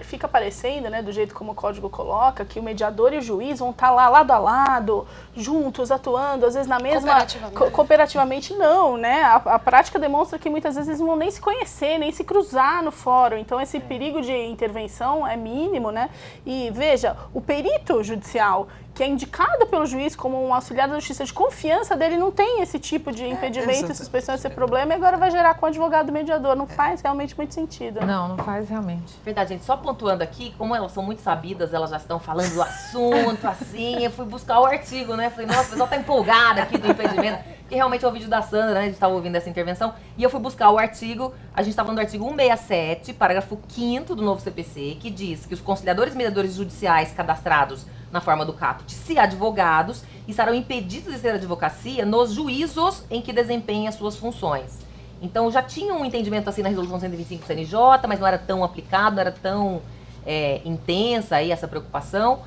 fica parecendo, né, do jeito como o Código coloca, que o mediador e o juiz vão estar lá lado a lado, juntos, atuando, às vezes na mesma... Cooperativamente não, né? A prática demonstra que muitas vezes eles não vão nem se conhecer, nem se cruzar no fórum. Então, esse perigo de intervenção é mínimo, né? E veja, o perito judicial, que é indicado pelo juiz como um auxiliar da justiça de confiança dele, não tem esse tipo de impedimento e suspeição, esse problema, e agora vai gerar com o advogado mediador. Não faz realmente muito sentido. Não faz realmente. Verdade, gente. Só pontuando aqui, como elas são muito sabidas, elas já estão falando do assunto, assim, eu fui buscar o artigo, né? Falei, nossa, o pessoal tá empolgado aqui do impedimento. Que realmente é o vídeo da Sandra, né? A gente estava ouvindo essa intervenção. E eu fui buscar o artigo, a gente está falando do artigo 167, parágrafo 5º do novo CPC, que diz que os conciliadores e mediadores judiciais cadastrados na forma do caput, se advogados, estarão impedidos de ser advocacia nos juízos em que desempenhem as suas funções. Então, já tinha um entendimento assim na resolução 125 do CNJ, mas não era tão aplicado, não era tão intensa aí essa preocupação.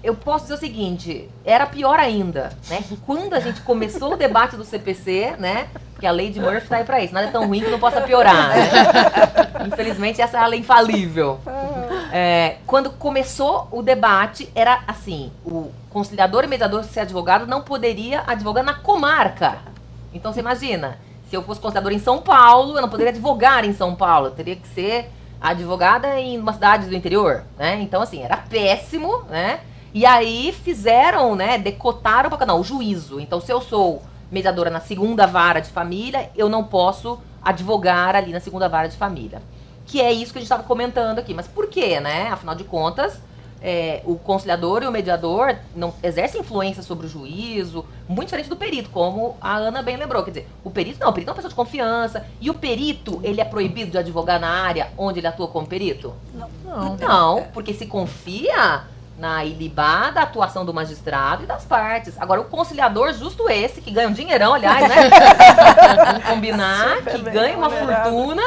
Eu posso dizer o seguinte, era pior ainda, né? Quando a gente começou o debate do CPC, né? Porque a lei de Murphy tá aí pra isso, nada é tão ruim que não possa piorar, né? Infelizmente, essa é a lei infalível. Quando começou o debate, era assim, o conciliador e mediador, se advogado, não poderia advogar na comarca. Então, você imagina, se eu fosse conciliador em São Paulo, eu não poderia advogar em São Paulo, eu teria que ser advogada em uma cidade do interior, né? Então, assim, era péssimo, né? E aí fizeram, né, decotaram para o juízo. Então, se eu sou mediadora na segunda vara de família, eu não posso advogar ali na segunda vara de família. Que é isso que a gente estava comentando aqui. Mas por quê, né? Afinal de contas, o conciliador e o mediador não exercem influência sobre o juízo, muito diferente do perito, como a Ana bem lembrou. Quer dizer, o perito é uma pessoa de confiança. E o perito, ele é proibido de advogar na área onde ele atua como perito? Não, porque se confia na ilibada atuação do magistrado e das partes. Agora, o conciliador, justo esse, que ganha um dinheirão, aliás, né? Vamos combinar, que ganha uma fortuna,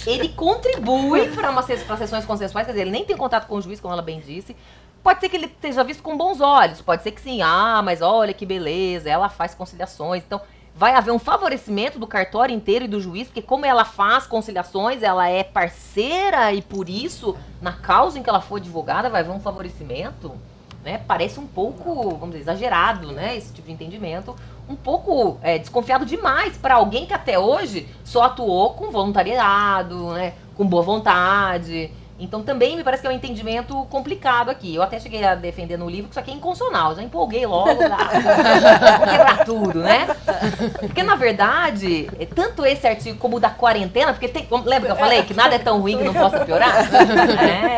ele contribui para sessões consensuais, quer dizer, ele nem tem contato com o juiz, como ela bem disse. Pode ser que ele esteja visto com bons olhos, pode ser que sim, mas olha que beleza, ela faz conciliações, então vai haver um favorecimento do cartório inteiro e do juiz, porque como ela faz conciliações, ela é parceira e por isso, na causa em que ela for advogada, vai haver um favorecimento, né? Parece um pouco, vamos dizer, exagerado, né? Esse tipo de entendimento, um pouco desconfiado demais para alguém que até hoje só atuou com voluntariado, né? Com boa vontade. Então também me parece que é um entendimento complicado aqui. Eu até cheguei a defender no livro que isso aqui é inconstitucional. Já empolguei logo, vou quebrar tudo, né? Porque na verdade, tanto esse artigo como o da quarentena, porque lembra que eu falei que nada é tão ruim que não possa piorar?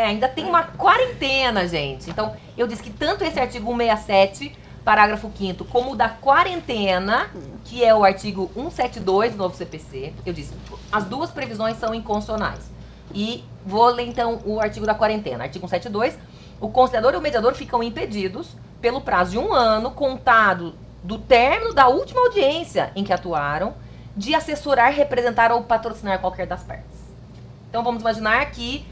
Ainda tem uma quarentena, gente. Então eu disse que tanto esse artigo 167, parágrafo 5º, como o da quarentena, que é o artigo 172 do novo CPC, eu disse, as duas previsões são inconstitucionais. E vou ler então o artigo da quarentena. Artigo 172. O conciliador e o mediador ficam impedidos, pelo prazo de 1 ano, contado do término da última audiência em que atuaram, de assessorar, representar ou patrocinar qualquer das partes. Então vamos imaginar que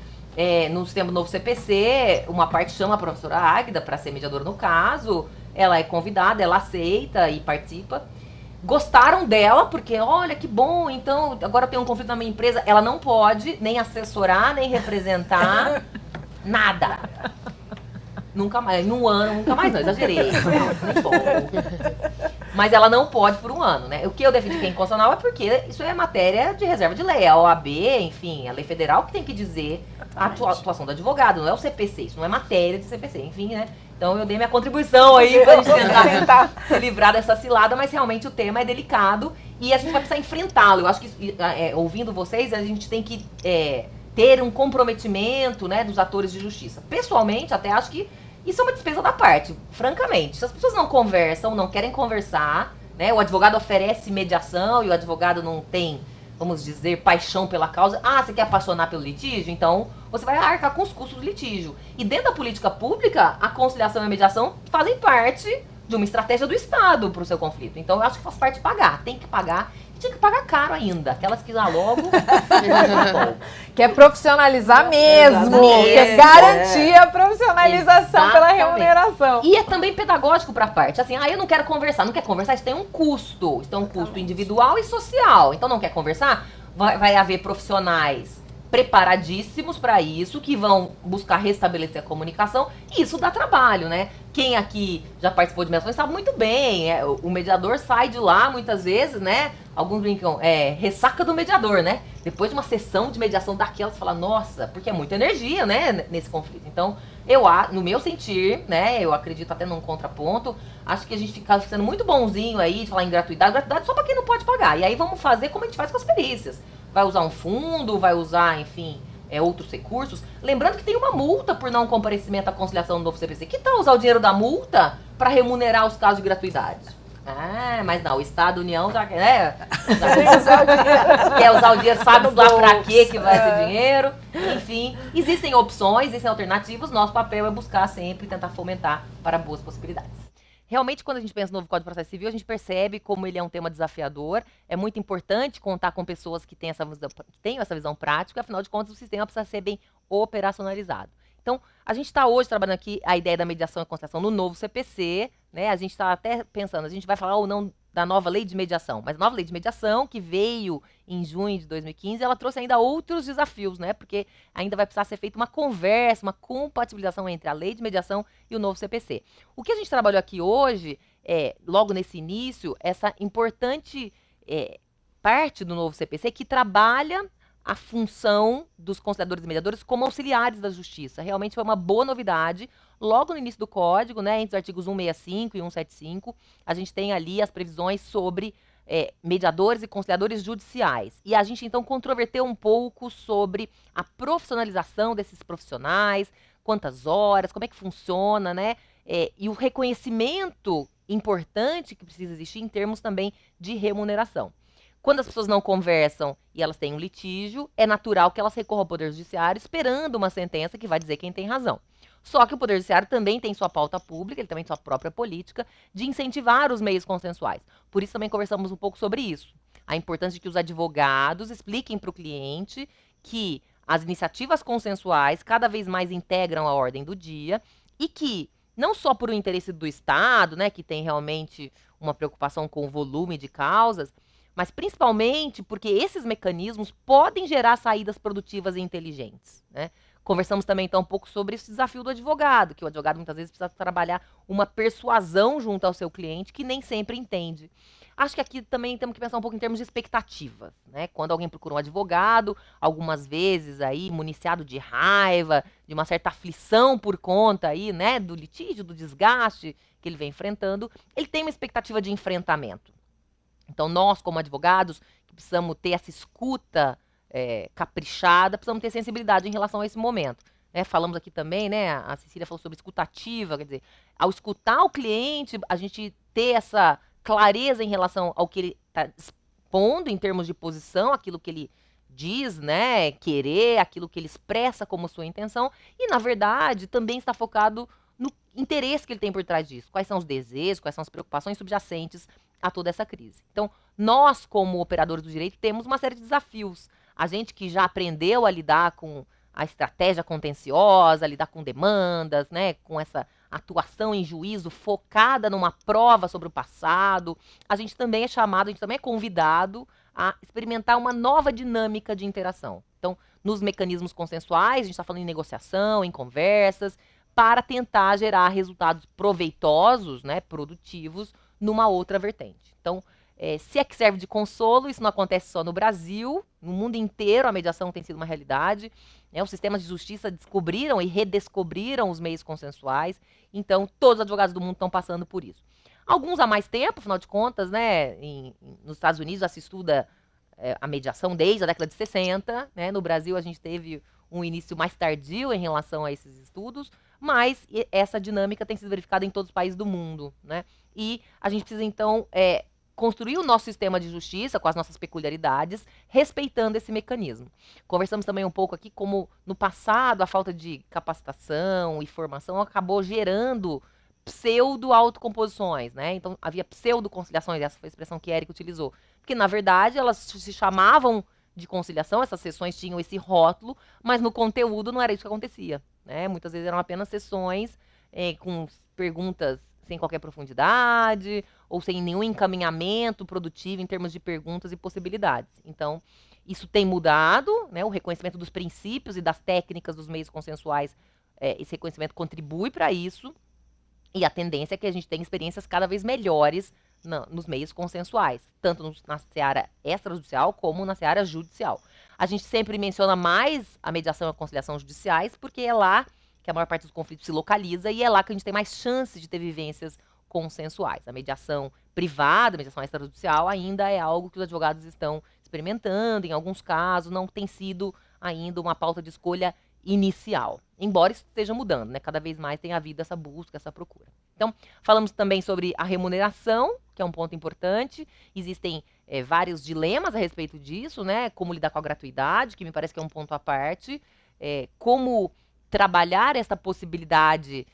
no sistema do novo CPC, uma parte chama a professora Águida para ser mediadora no caso, ela é convidada, ela aceita e participa. Gostaram dela, porque olha que bom, então agora eu tenho um conflito na minha empresa. Ela não pode nem assessorar, nem representar Nada. Nunca mais, num ano, nunca mais não, exagerei. Não bom. Mas ela não pode por um ano, né? O que eu defendi que é inconstitucional é porque isso é matéria de reserva de lei. A OAB, enfim, a lei federal que tem que dizer a atuação do advogado, não é o CPC, isso não é matéria de CPC, enfim, né? Então eu dei minha contribuição aí pra gente tentar se livrar dessa cilada, mas realmente o tema é delicado e a gente vai precisar enfrentá-lo. Eu acho que, ouvindo vocês, a gente tem que ter um comprometimento, né, dos atores de justiça. Pessoalmente, até acho que isso é uma despesa da parte, francamente. Se as pessoas não conversam, não querem conversar, né, o advogado oferece mediação e o advogado não tem, vamos dizer, paixão pela causa. Ah, você quer apaixonar pelo litígio? Então, você vai arcar com os custos do litígio. E dentro da política pública, a conciliação e a mediação fazem parte de uma estratégia do Estado para o seu conflito. Então, eu acho que faz parte de pagar. Tem que pagar. E tinha que pagar caro ainda. Aquelas que já logo... Quer profissionalizar mesmo. Quer garantir a profissionalização pela remuneração. E é também pedagógico para a parte. Assim, eu não quero conversar. Não quer conversar? Isso tem um custo. Isso tem um custo individual e social. Então, não quer conversar? Vai haver profissionais preparadíssimos para isso, que vão buscar restabelecer a comunicação, e isso dá trabalho, né? Quem aqui já participou de mediações sabe muito bem, o mediador sai de lá muitas vezes, né? Alguns brincam, ressaca do mediador, né? Depois de uma sessão de mediação daquela, você fala, nossa, porque é muita energia, né, nesse conflito. Então, no meu sentir, né, eu acredito até num contraponto, acho que a gente fica sendo muito bonzinho aí de falar em gratuidade só para quem não pode pagar. E aí vamos fazer como a gente faz com as perícias. Vai usar um fundo, vai usar, enfim, outros recursos. Lembrando que tem uma multa por não comparecimento à conciliação do novo CPC. Que tal usar o dinheiro da multa para remunerar os casos de gratuidade? Mas não, o Estado, a União já quer usar o dinheiro, sabe lá para quê que vai esse dinheiro. Enfim, existem opções, existem alternativas. Nosso papel é buscar sempre tentar fomentar para boas possibilidades. Realmente, quando a gente pensa no novo Código de Processo Civil, a gente percebe como ele é um tema desafiador. É muito importante contar com pessoas que tenham essa visão prática. Afinal de contas, o sistema precisa ser bem operacionalizado. Então, a gente está hoje trabalhando aqui a ideia da mediação e conciliação no novo CPC, né? A gente está até pensando, a gente vai falar ou não da nova lei de mediação, mas a nova lei de mediação, que veio em junho de 2015, ela trouxe ainda outros desafios, né? Porque ainda vai precisar ser feita uma conversa, uma compatibilização entre a lei de mediação e o novo CPC. O que a gente trabalhou aqui hoje, logo nesse início, essa importante parte do novo CPC que trabalha a função dos conciliadores e mediadores como auxiliares da justiça. Realmente foi uma boa novidade. Logo no início do código, né, entre os artigos 165 e 175, a gente tem ali as previsões sobre mediadores e conciliadores judiciais. E a gente, então, controverteu um pouco sobre a profissionalização desses profissionais, quantas horas, como é que funciona, né? E o reconhecimento importante que precisa existir em termos também de remuneração. Quando as pessoas não conversam e elas têm um litígio, é natural que elas recorram ao Poder Judiciário esperando uma sentença que vai dizer quem tem razão. Só que o Poder Judiciário também tem sua pauta pública, ele também tem sua própria política de incentivar os meios consensuais. Por isso também conversamos um pouco sobre isso. A importância de que os advogados expliquem para o cliente que as iniciativas consensuais cada vez mais integram a ordem do dia e que, não só por um interesse do Estado, né, que tem realmente uma preocupação com o volume de causas, mas principalmente porque esses mecanismos podem gerar saídas produtivas e inteligentes, né? Conversamos também, então, um pouco sobre esse desafio do advogado, que o advogado muitas vezes precisa trabalhar uma persuasão junto ao seu cliente que nem sempre entende. Acho que aqui também temos que pensar um pouco em termos de expectativas, né? Quando alguém procura um advogado, algumas vezes aí municiado de raiva, de uma certa aflição por conta aí, né, do litígio, do desgaste que ele vem enfrentando, ele tem uma expectativa de enfrentamento. Então, nós, como advogados, que precisamos ter essa escuta caprichada, precisamos ter sensibilidade em relação a esse momento. Né? Falamos aqui também, né, a Cecília falou sobre escutativa, quer dizer, ao escutar o cliente, a gente ter essa clareza em relação ao que ele está expondo em termos de posição, aquilo que ele diz, né, querer, aquilo que ele expressa como sua intenção, e, na verdade, também está focado no interesse que ele tem por trás disso. Quais são os desejos, quais são as preocupações subjacentes a toda essa crise. Então, nós, como operadores do direito, temos uma série de desafios. A gente que já aprendeu a lidar com a estratégia contenciosa, a lidar com demandas, né, com essa atuação em juízo focada numa prova sobre o passado, a gente também é chamado, a gente também é convidado a experimentar uma nova dinâmica de interação. Então, nos mecanismos consensuais, a gente está falando em negociação, em conversas, para tentar gerar resultados proveitosos, né, produtivos, numa outra vertente. Então, se é que serve de consolo, isso não acontece só no Brasil, no mundo inteiro a mediação tem sido uma realidade, né, os sistemas de justiça descobriram e redescobriram os meios consensuais, então todos os advogados do mundo estão passando por isso. Alguns há mais tempo, afinal de contas, né, nos Estados Unidos já se estuda a mediação desde a década de 60, né, no Brasil a gente teve um início mais tardio em relação a esses estudos, mas essa dinâmica tem sido verificada em todos os países do mundo, né, e a gente precisa então construir o nosso sistema de justiça com as nossas peculiaridades, respeitando esse mecanismo. Conversamos também um pouco aqui como no passado a falta de capacitação e formação acabou gerando pseudo-autocomposições, né? Então havia pseudo-conciliações, essa foi a expressão que a Érica utilizou. Porque na verdade elas se chamavam de conciliação, essas sessões tinham esse rótulo, mas no conteúdo não era isso que acontecia, né? Muitas vezes eram apenas sessões com perguntas sem qualquer profundidade, ou sem nenhum encaminhamento produtivo em termos de perguntas e possibilidades. Então, isso tem mudado, né? O reconhecimento dos princípios e das técnicas dos meios consensuais, esse reconhecimento contribui para isso, e a tendência é que a gente tenha experiências cada vez melhores nos meios consensuais, tanto na seara extrajudicial como na seara judicial. A gente sempre menciona mais a mediação e a conciliação judiciais, porque é lá que a maior parte dos conflitos se localiza e é lá que a gente tem mais chance de ter vivências consensuais. A mediação privada, a mediação extrajudicial, ainda é algo que os advogados estão experimentando, em alguns casos não tem sido ainda uma pauta de escolha inicial, embora isso esteja mudando, né? Cada vez mais tem havido essa busca, essa procura. Então, falamos também sobre a remuneração, que é um ponto importante. Existem vários dilemas a respeito disso, né? Como lidar com a gratuidade, que me parece que é um ponto à parte. Como trabalhar essa possibilidade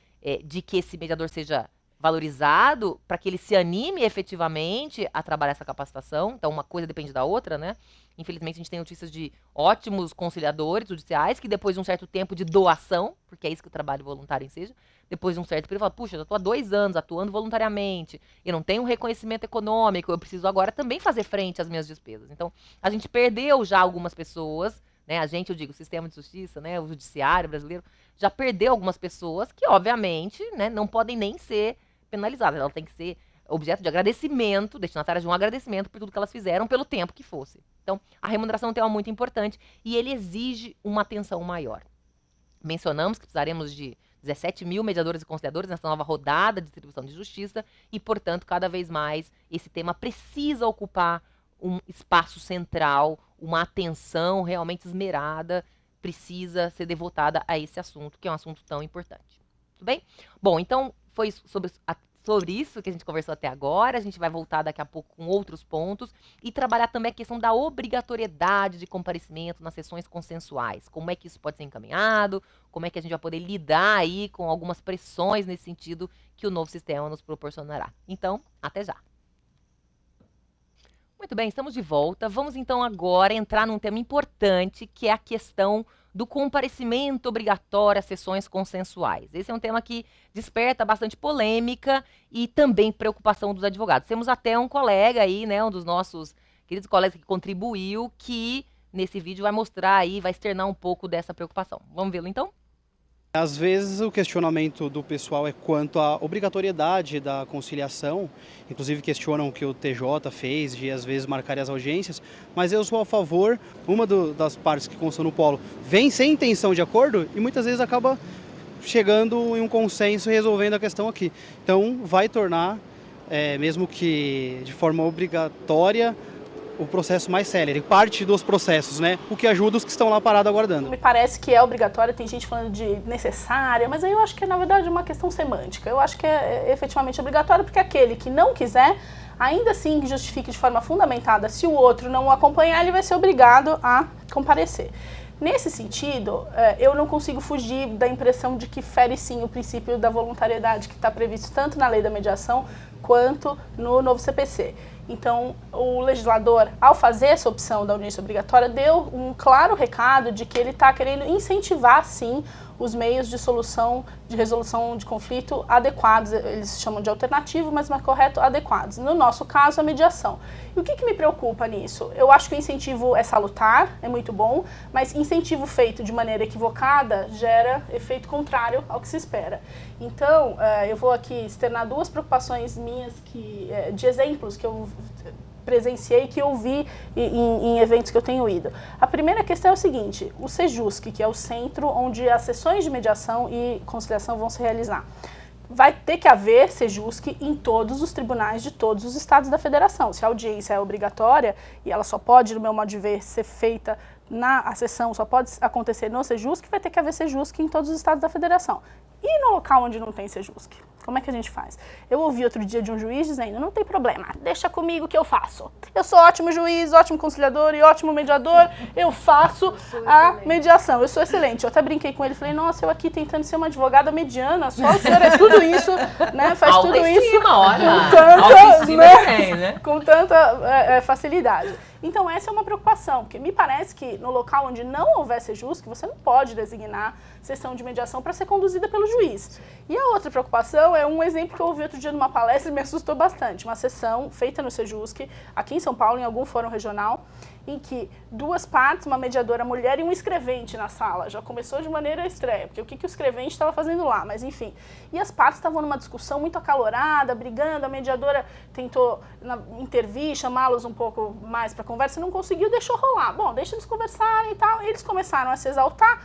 de que esse mediador seja valorizado para que ele se anime efetivamente a trabalhar essa capacitação. Então, uma coisa depende da outra, né? Infelizmente, a gente tem notícias de ótimos conciliadores judiciais que depois de um certo tempo de doação, porque é isso que o trabalho voluntário enseja, depois de um certo período, fala, puxa, eu estou há 2 anos atuando voluntariamente, eu não tenho um reconhecimento econômico, eu preciso agora também fazer frente às minhas despesas. Então, a gente perdeu já algumas pessoas, né? Eu digo, o sistema de justiça, né? O judiciário brasileiro, já perdeu algumas pessoas que, obviamente, né, não podem nem ser penalizadas. Elas têm que ser objeto de agradecimento, destinatárias de um agradecimento por tudo que elas fizeram pelo tempo que fosse. Então, a remuneração é um tema muito importante e ele exige uma atenção maior. Mencionamos que precisaremos de 17 mil mediadores e conciliadores nessa nova rodada de distribuição de justiça e, portanto, cada vez mais esse tema precisa ocupar um espaço central, uma atenção realmente esmerada, precisa ser devotada a esse assunto, que é um assunto tão importante. Tudo bem? Bom, então foi sobre isso que a gente conversou até agora. A gente vai voltar daqui a pouco com outros pontos e trabalhar também a questão da obrigatoriedade de comparecimento nas sessões consensuais. Como é que isso pode ser encaminhado, como é que a gente vai poder lidar aí com algumas pressões nesse sentido que o novo sistema nos proporcionará. Então, até já. Muito bem, estamos de volta. Vamos então agora entrar num tema importante, que é a questão do comparecimento obrigatório às sessões consensuais. Esse é um tema que desperta bastante polêmica e também preocupação dos advogados. Temos até um colega aí, né, um dos nossos queridos colegas que contribuiu, que nesse vídeo vai mostrar aí, vai externar um pouco dessa preocupação. Vamos vê-lo então? Às vezes o questionamento do pessoal é quanto à obrigatoriedade da conciliação, inclusive questionam o que o TJ fez de às vezes marcar as audiências, mas eu sou a favor, uma das partes que constam no polo vem sem intenção de acordo e muitas vezes acaba chegando em um consenso e resolvendo a questão aqui. Então vai tornar, mesmo que de forma obrigatória, o processo mais célere, parte dos processos, né? O que ajuda os que estão lá parados aguardando. Me parece que é obrigatório, tem gente falando de necessária, mas aí eu acho que é, na verdade, uma questão semântica. Eu acho que é efetivamente obrigatório porque aquele que não quiser, ainda assim justifique de forma fundamentada, se o outro não o acompanhar, ele vai ser obrigado a comparecer. Nesse sentido, eu não consigo fugir da impressão de que fere sim o princípio da voluntariedade que está previsto tanto na lei da mediação quanto no novo CPC. Então, o legislador, ao fazer essa opção da audiência obrigatória, deu um claro recado de que ele está querendo incentivar, sim, os meios de solução, de resolução de conflito adequados. Eles chamam de alternativo, mas mais correto, adequados. No nosso caso, a mediação. E o que me preocupa nisso? Eu acho que o incentivo é salutar, é muito bom, mas incentivo feito de maneira equivocada gera efeito contrário ao que se espera. Então, eu vou aqui externar 2 preocupações minhas de exemplos que eu presenciei, que eu vi em eventos que eu tenho ido. A primeira questão é o seguinte: o Sejusc, que é o centro onde as sessões de mediação e conciliação vão se realizar, vai ter que haver Sejusc em todos os tribunais de todos os estados da federação. Se a audiência é obrigatória, e ela só pode, no meu modo de ver, ser feita a sessão só pode acontecer no Sejusc, vai ter que haver Sejusc em todos os estados da federação. E no local onde não tem Sejusc? Como é que a gente faz? Eu ouvi outro dia de um juiz dizendo: não tem problema, deixa comigo que eu faço. Eu sou ótimo juiz, ótimo conciliador e ótimo mediador, eu faço a mediação. Eu sou excelente. Eu até brinquei com ele, falei: nossa, eu aqui tentando ser uma advogada mediana, só o senhor é tudo isso, né? Faz tudo isso com tanta facilidade. Então essa é uma preocupação, porque me parece que no local onde não houver Sejusc, você não pode designar sessão de mediação para ser conduzida pelo juiz. E a outra preocupação é um exemplo que eu ouvi outro dia numa palestra e me assustou bastante. Uma sessão feita no Sejusc, aqui em São Paulo, em algum fórum regional, em que 2 partes, uma mediadora mulher e um escrevente na sala. Já começou de maneira estranha, porque o que o escrevente estava fazendo lá, mas enfim. E as partes estavam numa discussão muito acalorada, brigando, a mediadora tentou intervir, chamá-los um pouco mais para conversa, não conseguiu, deixou rolar. Bom, deixa eles conversarem e tal. Eles começaram a se exaltar,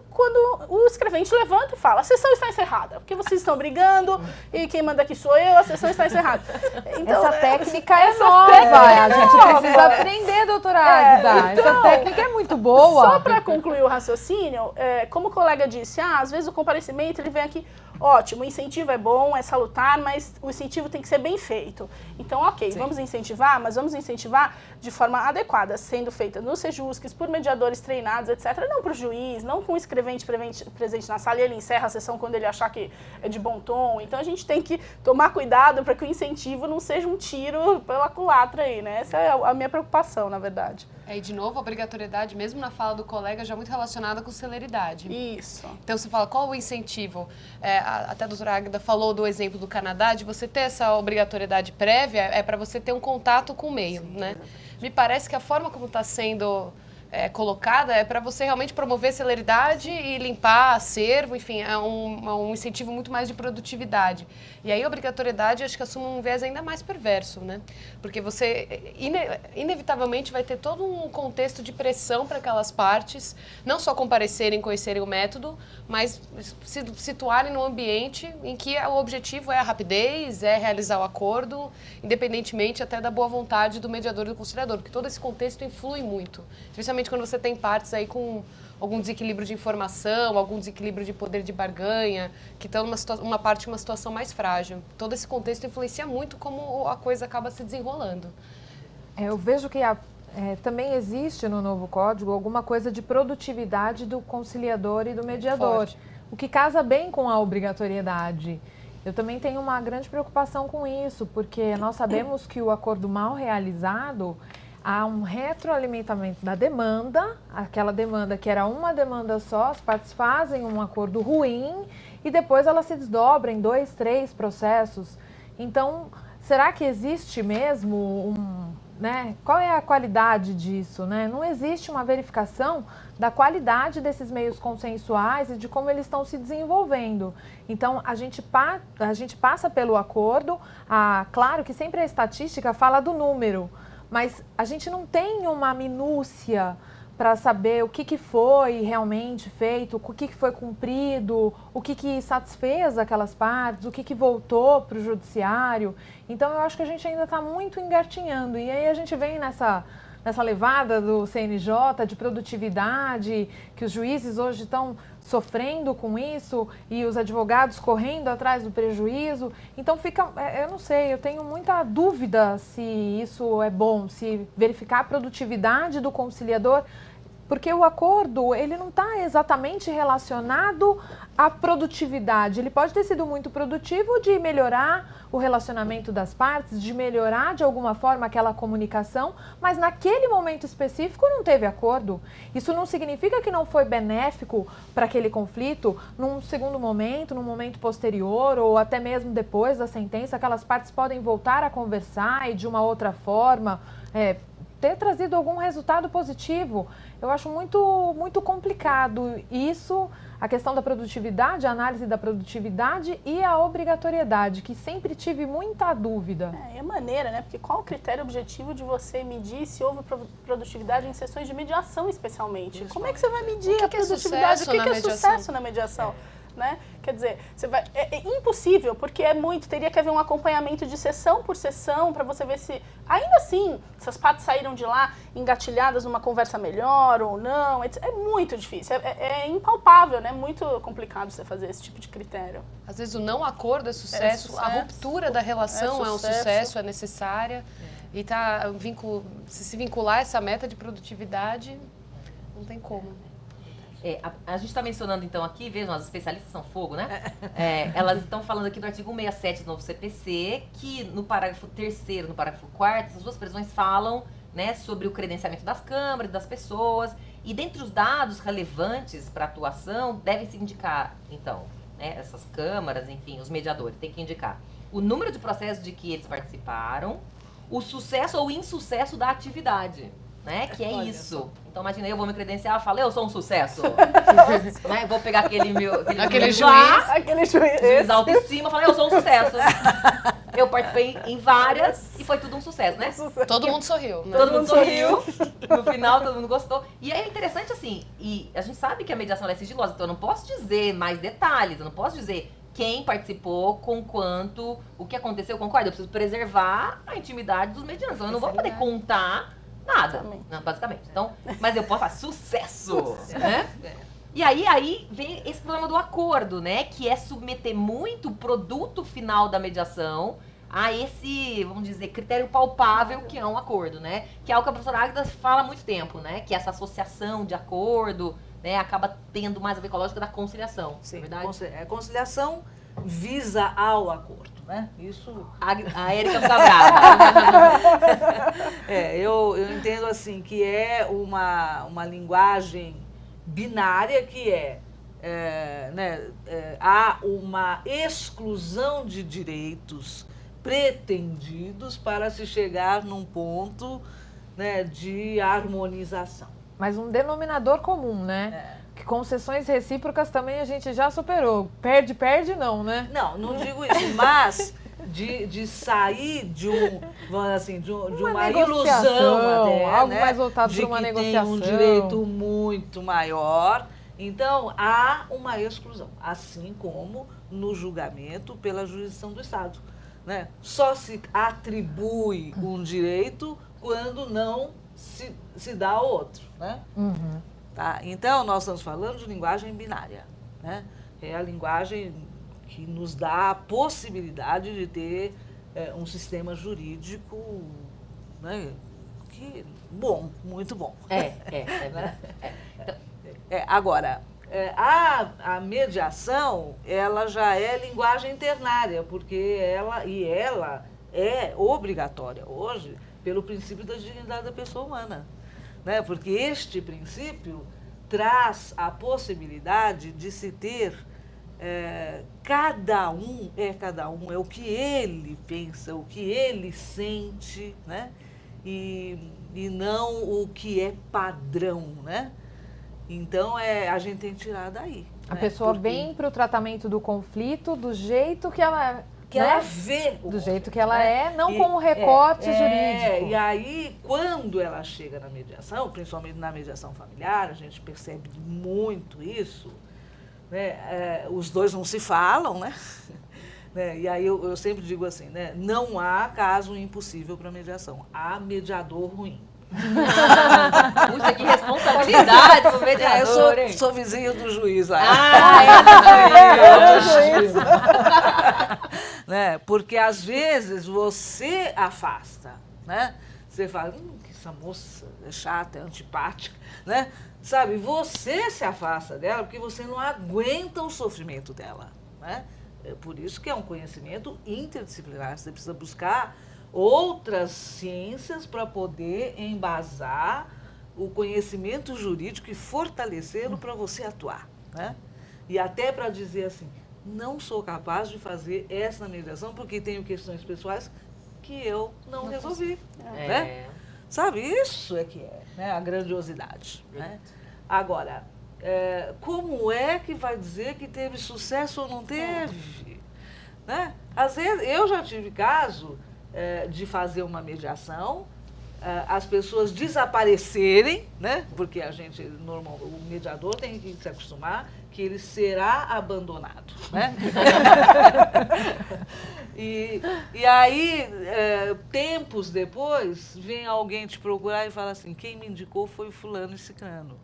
quando o escrevente levanta e fala: a sessão está encerrada, porque vocês estão brigando e quem manda aqui sou eu, a sessão está encerrada. Então, essa técnica é nova, a gente precisa aprender, doutora Águida. Então, essa técnica é muito boa. Só para concluir o raciocínio, como o colega disse, às vezes o comparecimento ele vem aqui, ótimo, o incentivo é bom, é salutar, mas o incentivo tem que ser bem feito. Então, ok, sim, vamos incentivar, mas vamos incentivar de forma adequada, sendo feita nos Sejuscs, por mediadores treinados, etc. Não para o juiz, não com o escrevente presente na sala e ele encerra a sessão quando ele achar que é de bom tom. Então, a gente tem que tomar cuidado para que o incentivo não seja um tiro pela culatra aí, né? Essa é a minha preocupação, na verdade. E de novo, a obrigatoriedade, mesmo na fala do colega, já muito relacionada com celeridade. Isso. Então, você fala, qual o incentivo? Até a doutora Águida falou do exemplo do Canadá, de você ter essa obrigatoriedade prévia, é para você ter um contato com o meio, né? Me parece que a forma como está sendo colocada é para você realmente promover celeridade e limpar acervo, enfim, é um incentivo muito mais de produtividade. E aí a obrigatoriedade acho que assume um viés ainda mais perverso, né? Porque você inevitavelmente vai ter todo um contexto de pressão para aquelas partes, não só comparecerem, conhecerem o método, mas se situarem num ambiente em que o objetivo é a rapidez, é realizar o acordo, independentemente até da boa vontade do mediador e do conciliador, porque todo esse contexto influi muito, especialmente quando você tem partes aí com algum desequilíbrio de informação, algum desequilíbrio de poder de barganha, que estão uma parte uma situação mais frágil. Todo esse contexto influencia muito como a coisa acaba se desenrolando. Eu vejo que também existe no novo código alguma coisa de produtividade do conciliador e do mediador, forte, o que casa bem com a obrigatoriedade. Eu também tenho uma grande preocupação com isso, porque nós sabemos que o acordo mal realizado, há um retroalimentamento da demanda, aquela demanda que era uma demanda só, as partes fazem um acordo ruim e depois ela se desdobra em 2, 3 processos. Então, será que existe mesmo qual é a qualidade disso, né? Não existe uma verificação da qualidade desses meios consensuais e de como eles estão se desenvolvendo. Então, a gente passa pelo acordo, claro que sempre a estatística fala do número, mas a gente não tem uma minúcia para saber o que foi realmente feito, o que foi cumprido, o que satisfez aquelas partes, o que voltou para o judiciário. Então, eu acho que a gente ainda está muito engatinhando. E aí a gente vem nessa levada do CNJ de produtividade, que os juízes hoje estão sofrendo com isso e os advogados correndo atrás do prejuízo. Então eu não sei, eu tenho muita dúvida se isso é bom, se verificar a produtividade do conciliador Porque o acordo, ele não está exatamente relacionado à produtividade. Ele pode ter sido muito produtivo de melhorar o relacionamento das partes, de melhorar de alguma forma aquela comunicação, mas naquele momento específico não teve acordo. Isso não significa que não foi benéfico para aquele conflito num segundo momento, num momento posterior ou até mesmo depois da sentença, aquelas partes podem voltar a conversar e de uma outra forma ter trazido algum resultado positivo. Eu acho muito complicado isso, a questão da produtividade, a análise da produtividade e a obrigatoriedade, que sempre tive muita dúvida. É a maneira, né? Porque qual o critério objetivo de você medir se houve produtividade em sessões de mediação, especialmente? Como é que você vai medir a produtividade? O que é sucesso na mediação? Né? Quer dizer, é impossível, porque teria que haver um acompanhamento de sessão por sessão para você ver se, ainda assim, se as partes saíram de lá engatilhadas numa conversa melhor ou não. É muito difícil, é impalpável, né? Muito complicado você fazer esse tipo de critério. Às vezes o não acordo é sucesso, a ruptura da relação é um sucesso, é necessária. E se vincular essa meta de produtividade, não tem como. A gente está mencionando então aqui, vejam, as especialistas são fogo, né? Elas estão falando aqui do artigo 167 do novo CPC, que no parágrafo 3º, no parágrafo 4º, essas duas previsões falam, né, sobre o credenciamento das câmaras, das pessoas, e dentre os dados relevantes para a atuação, devem se indicar, então, né, essas câmaras, enfim, os mediadores, tem que indicar o número de processos de que eles participaram, o sucesso ou insucesso da atividade. Né? Que é isso. Então, imagina, eu vou me credenciar e falo, eu sou um sucesso. Né? Vou pegar aquele juiz autoestima e falar, eu sou um sucesso. Eu participei em várias e foi tudo um sucesso, né? Todo mundo sorriu. Né? Todo mundo sorriu. No final, todo mundo gostou. E é interessante, assim, e a gente sabe que a mediação é sigilosa, então eu não posso dizer mais detalhes, eu não posso dizer quem participou, com quanto, o que aconteceu, concorda? Eu preciso preservar a intimidade dos medianos. Então, eu não vou poder contar nada, não, basicamente. Então, mas eu posso falar sucesso, né? E aí vem esse problema do acordo, né? Que é submeter muito o produto final da mediação a esse, vamos dizer, critério palpável que é um acordo, né? Que é o que a professora Águeda fala há muito tempo, né? Que essa associação de acordo, né, acaba tendo mais a ver com a lógica da conciliação. Sim, verdade? A conciliação visa ao acordo, né? Isso. A Érica fica brava. Eu entendo assim que é uma linguagem binária que há uma exclusão de direitos pretendidos para se chegar num ponto, né, de harmonização. Mas um denominador comum, né? Que concessões recíprocas também a gente já superou. Perde, não, né? Não digo isso, mas de sair de uma ilusão até, algo né, mais voltado de para uma que negociação. tem um direito muito maior. Então, há uma exclusão, assim como no julgamento pela jurisdição do Estado, né? Só se atribui um direito quando não se dá outro, né? Uhum. Tá? Então, nós estamos falando de linguagem binária, né? É a linguagem que nos dá a possibilidade de ter um sistema jurídico, né, bom, muito bom. Agora, a mediação, ela já é linguagem ternária, porque ela é obrigatória hoje pelo princípio da dignidade da pessoa humana, né? Porque este princípio traz a possibilidade de se ter cada um é o que ele pensa, o que ele sente, né? E não o que é padrão, né? Então, a gente tem que tirar daí. A pessoa vem para o tratamento do conflito do jeito que ela... ela vê do jeito que ela não com um recorte jurídico. E aí, quando ela chega na mediação, principalmente na mediação familiar, a gente percebe muito isso, né? Os dois não se falam, né? E aí eu sempre digo assim, né? Não há caso impossível para mediação, há mediador ruim. Puxa, que responsabilidade pro mediador, eu sou vizinho do juiz lá. É do juiz. Né? Porque às vezes você afasta, né? Você fala, que essa moça é chata, é antipática, né? Sabe, você se afasta dela porque você não aguenta o sofrimento dela, né? É por isso que é um conhecimento interdisciplinar. Você precisa buscar outras ciências para poder embasar o conhecimento jurídico e fortalecê-lo para você atuar, né? E até para dizer assim, não sou capaz de fazer essa mediação porque tenho questões pessoais que eu não resolvi, né? Sabe, isso é que é, né, a grandiosidade, né? Agora, como é que vai dizer que teve sucesso ou não teve? Né? Às vezes, eu já tive caso de fazer uma mediação, as pessoas desaparecerem, né? Porque a gente, o mediador tem que se acostumar que ele será abandonado, né? E aí, tempos depois, vem alguém te procurar e fala assim, quem me indicou foi o fulano e ciclano.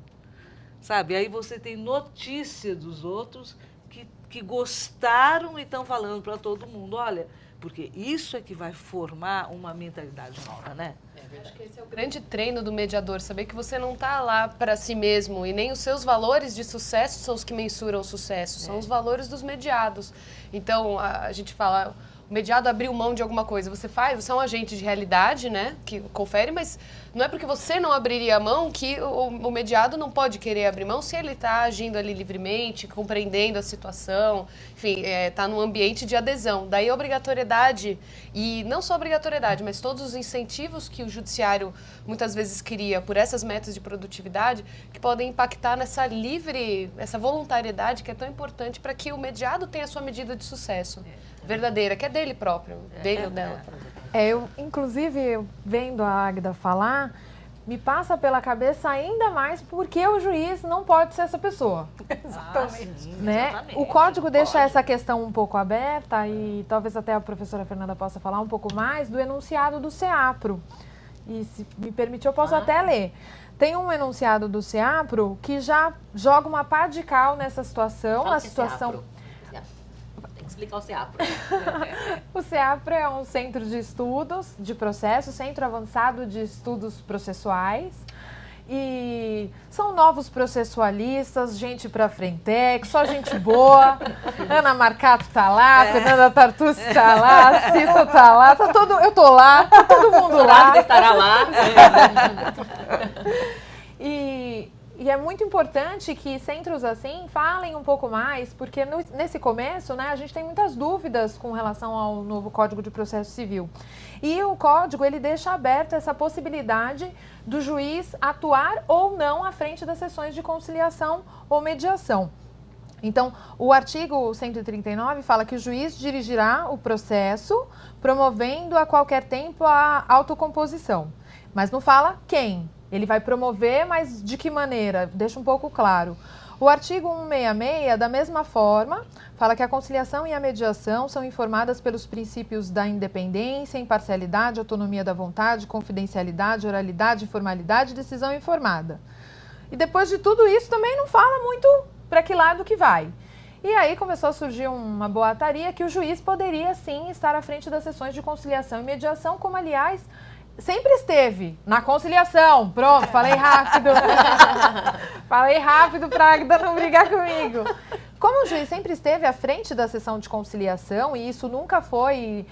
Sabe? Aí você tem notícia dos outros que gostaram e estão falando para todo mundo, olha, porque isso é que vai formar uma mentalidade nova, né? Acho que esse é o grande treino do mediador, saber que você não está lá para si mesmo e nem os seus valores de sucesso são os que mensuram o sucesso, são os valores dos mediados. Então, a gente fala, o mediado abriu mão de alguma coisa, você é um agente de realidade, né, que confere, mas não é porque você não abriria a mão que o mediado não pode querer abrir mão se ele está agindo ali livremente, compreendendo a situação, enfim, está num ambiente de adesão. Daí a obrigatoriedade, e não só a obrigatoriedade, mas todos os incentivos que o judiciário muitas vezes cria por essas metas de produtividade, que podem impactar essa voluntariedade que é tão importante para que o mediado tenha a sua medida de sucesso verdadeira, que é dele próprio, dele ou dela. Eu, inclusive, vendo a Águida falar, me passa pela cabeça ainda mais porque o juiz não pode ser essa pessoa. Exatamente. Né? Exatamente. O código deixa essa questão um pouco aberta e talvez até a professora Fernanda possa falar um pouco mais do enunciado do CEAPRO. E se me permitir, eu posso até ler. Tem um enunciado do CEAPRO que já joga uma pá de cal nessa situação. Fala a que é situação... CEAPRO. Tem que explicar o CEAPRO. O CEAPRO é um centro de estudos de processo, Centro Avançado de Estudos Processuais. E são novos processualistas, gente pra frentex, só gente boa. Ana Marcato tá lá, Fernanda Tartucci tá lá, Cício tá lá, eu tô lá, tá todo mundo lá. Estará lá. E é muito importante que centros assim falem um pouco mais, porque nesse começo, né, a gente tem muitas dúvidas com relação ao novo Código de Processo Civil. E o Código, ele deixa aberta essa possibilidade do juiz atuar ou não à frente das sessões de conciliação ou mediação. Então, o artigo 139 fala que o juiz dirigirá o processo, promovendo a qualquer tempo a autocomposição. Mas não fala quem. Ele vai promover, mas de que maneira? Deixa um pouco claro. O artigo 166, da mesma forma, fala que a conciliação e a mediação são informadas pelos princípios da independência, imparcialidade, autonomia da vontade, confidencialidade, oralidade, informalidade e decisão informada. E depois de tudo isso também não fala muito para que lado que vai. E aí começou a surgir uma boataria que o juiz poderia sim estar à frente das sessões de conciliação e mediação, como aliás sempre esteve na conciliação. Pronto, falei rápido. Falei rápido para a Águida não brigar comigo. Como o juiz sempre esteve à frente da sessão de conciliação, e isso nunca foi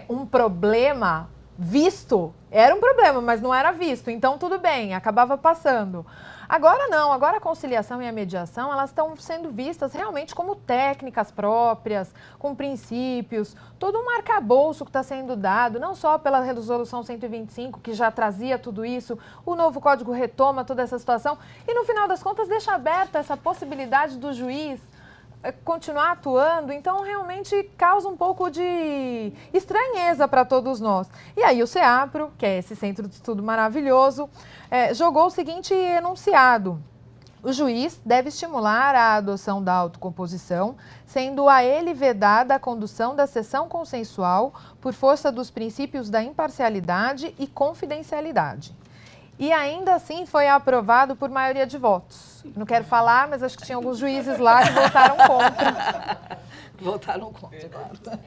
um problema visto, era um problema, mas não era visto, então tudo bem, acabava passando. Agora não, agora a conciliação e a mediação, elas estão sendo vistas realmente como técnicas próprias, com princípios, todo um arcabouço que está sendo dado, não só pela resolução 125, que já trazia tudo isso, o novo código retoma toda essa situação, e no final das contas deixa aberta essa possibilidade do juiz continuar atuando, então realmente causa um pouco de estranheza para todos nós. E aí o CEAPRO, que é esse centro de estudo maravilhoso, jogou o seguinte enunciado: o juiz deve estimular a adoção da autocomposição, sendo a ele vedada a condução da sessão consensual por força dos princípios da imparcialidade e confidencialidade. E ainda assim foi aprovado por maioria de votos. Não quero falar, mas acho que tinha alguns juízes lá que votaram contra. Votaram contra, claro.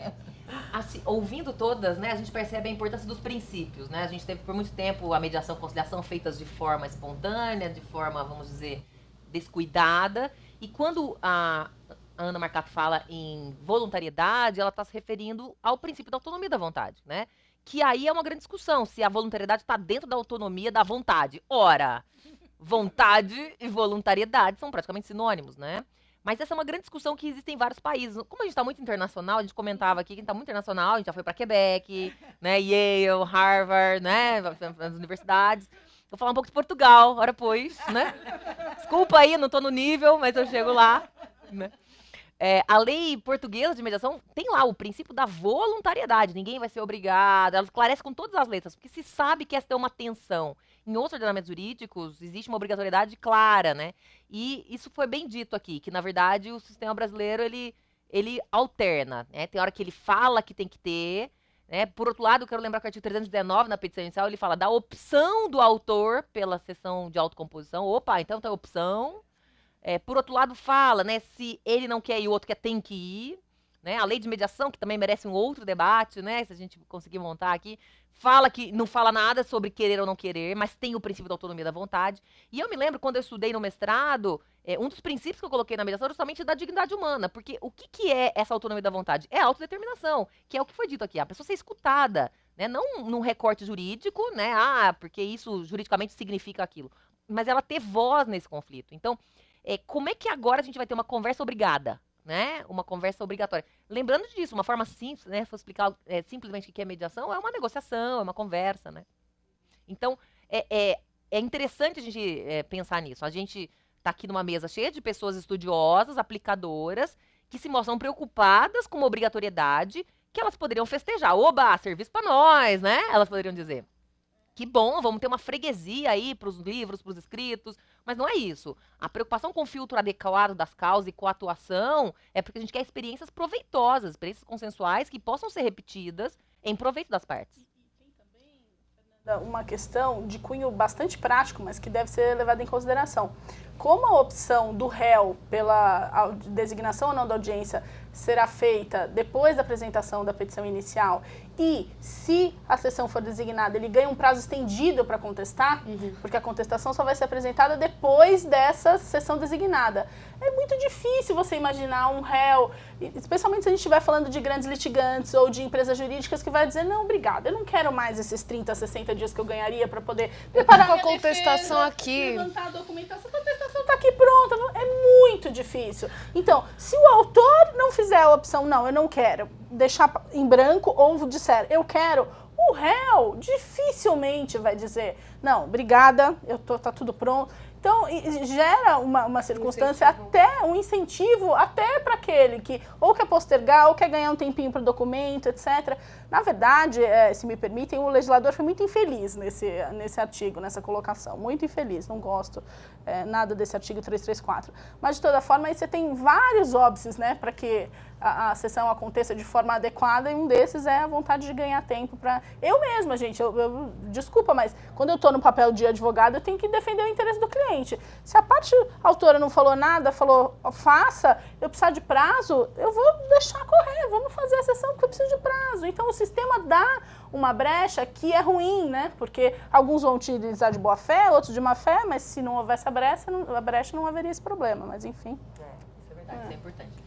Assim, ouvindo todas, né, a gente percebe a importância dos princípios, né? A gente teve por muito tempo a mediação e conciliação feitas de forma espontânea, de forma, vamos dizer, descuidada. E quando a Ana Marcato fala em voluntariedade, ela está se referindo ao princípio da autonomia da vontade, né? Que aí é uma grande discussão, se a voluntariedade está dentro da autonomia da vontade. Ora, vontade e voluntariedade são praticamente sinônimos, né? Mas essa é uma grande discussão que existe em vários países. Como a gente está muito internacional, a gente comentava aqui que a gente está muito internacional, a gente já foi para Quebec, né, Yale, Harvard, né, as universidades. Vou falar um pouco de Portugal, ora pois, né? Desculpa aí, não estou no nível, mas eu chego lá, né? A lei portuguesa de mediação tem lá o princípio da voluntariedade. Ninguém vai ser obrigado. Ela esclarece com todas as letras, porque se sabe que essa é uma tensão. Em outros ordenamentos jurídicos, existe uma obrigatoriedade clara, né? E isso foi bem dito aqui, que na verdade o sistema brasileiro, ele alterna, né? Tem hora que ele fala que tem que ter, né? Por outro lado, eu quero lembrar que o artigo 319, na petição inicial, ele fala da opção do autor pela sessão de autocomposição. Opa, então tem opção. Por outro lado, fala, né, se ele não quer ir, o outro quer, tem que ir. Né? A lei de mediação, que também merece um outro debate, né, se a gente conseguir montar aqui, fala que não fala nada sobre querer ou não querer, mas tem o princípio da autonomia da vontade. E eu me lembro, quando eu estudei no mestrado, um dos princípios que eu coloquei na mediação era justamente da dignidade humana, porque o que é essa autonomia da vontade? É a autodeterminação, que é o que foi dito aqui, a pessoa ser escutada, né, não num recorte jurídico, né, porque isso juridicamente significa aquilo, mas ela ter voz nesse conflito. Então, como é que agora a gente vai ter uma conversa obrigada, né? Uma conversa obrigatória. Lembrando disso, uma forma simples, né? Se eu explicar simplesmente o que é mediação, é uma negociação, é uma conversa, né? Então, é interessante a gente pensar nisso. A gente está aqui numa mesa cheia de pessoas estudiosas, aplicadoras, que se mostram preocupadas com uma obrigatoriedade que elas poderiam festejar. Oba, serviço para nós, né? Elas poderiam dizer. Que bom, vamos ter uma freguesia aí para os livros, para os escritos, mas não é isso. A preocupação com o filtro adequado das causas e com a atuação é porque a gente quer experiências proveitosas, experiências consensuais que possam ser repetidas em proveito das partes. Tem também, Fernanda, uma questão de cunho bastante prático, mas que deve ser levada em consideração. Como a opção do réu pela designação ou não da audiência será feita depois da apresentação da petição inicial e, se a sessão for designada, ele ganha um prazo estendido para contestar, porque a contestação só vai ser apresentada depois dessa sessão designada. É muito difícil você imaginar um réu, especialmente se a gente estiver falando de grandes litigantes ou de empresas jurídicas, que vai dizer, não, obrigada, eu não quero mais esses 30, 60 dias que eu ganharia para poder preparar a contestação aqui. Levantar a documentação, a contestação está aqui pronta. É muito difícil. Então, se o autor não fizer a opção, não, eu não quero, deixar em branco ou disser, eu quero, o réu dificilmente vai dizer, não, obrigada, tá tudo pronto. Então, gera uma circunstância, um incentivo até para aquele que ou quer postergar ou quer ganhar um tempinho para o documento, etc. Na verdade, se me permitem, o legislador foi muito infeliz nesse artigo, nessa colocação. Muito infeliz, não gosto nada desse artigo 334. Mas, de toda forma, aí você tem vários óbices, né, para que a sessão aconteça de forma adequada, e um desses é a vontade de ganhar tempo para... Eu mesma, gente, desculpa, mas quando eu estou no papel de advogado, eu tenho que defender o interesse do cliente. Se a parte autora não falou nada, falou, faça, eu precisar de prazo, eu vou deixar correr, vamos fazer a sessão porque eu preciso de prazo. Então, o sistema dá uma brecha que é ruim, né? Porque alguns vão utilizar de boa fé, outros de má fé, mas se não houvesse a brecha não haveria esse problema, mas enfim. Isso é verdade, isso é importante.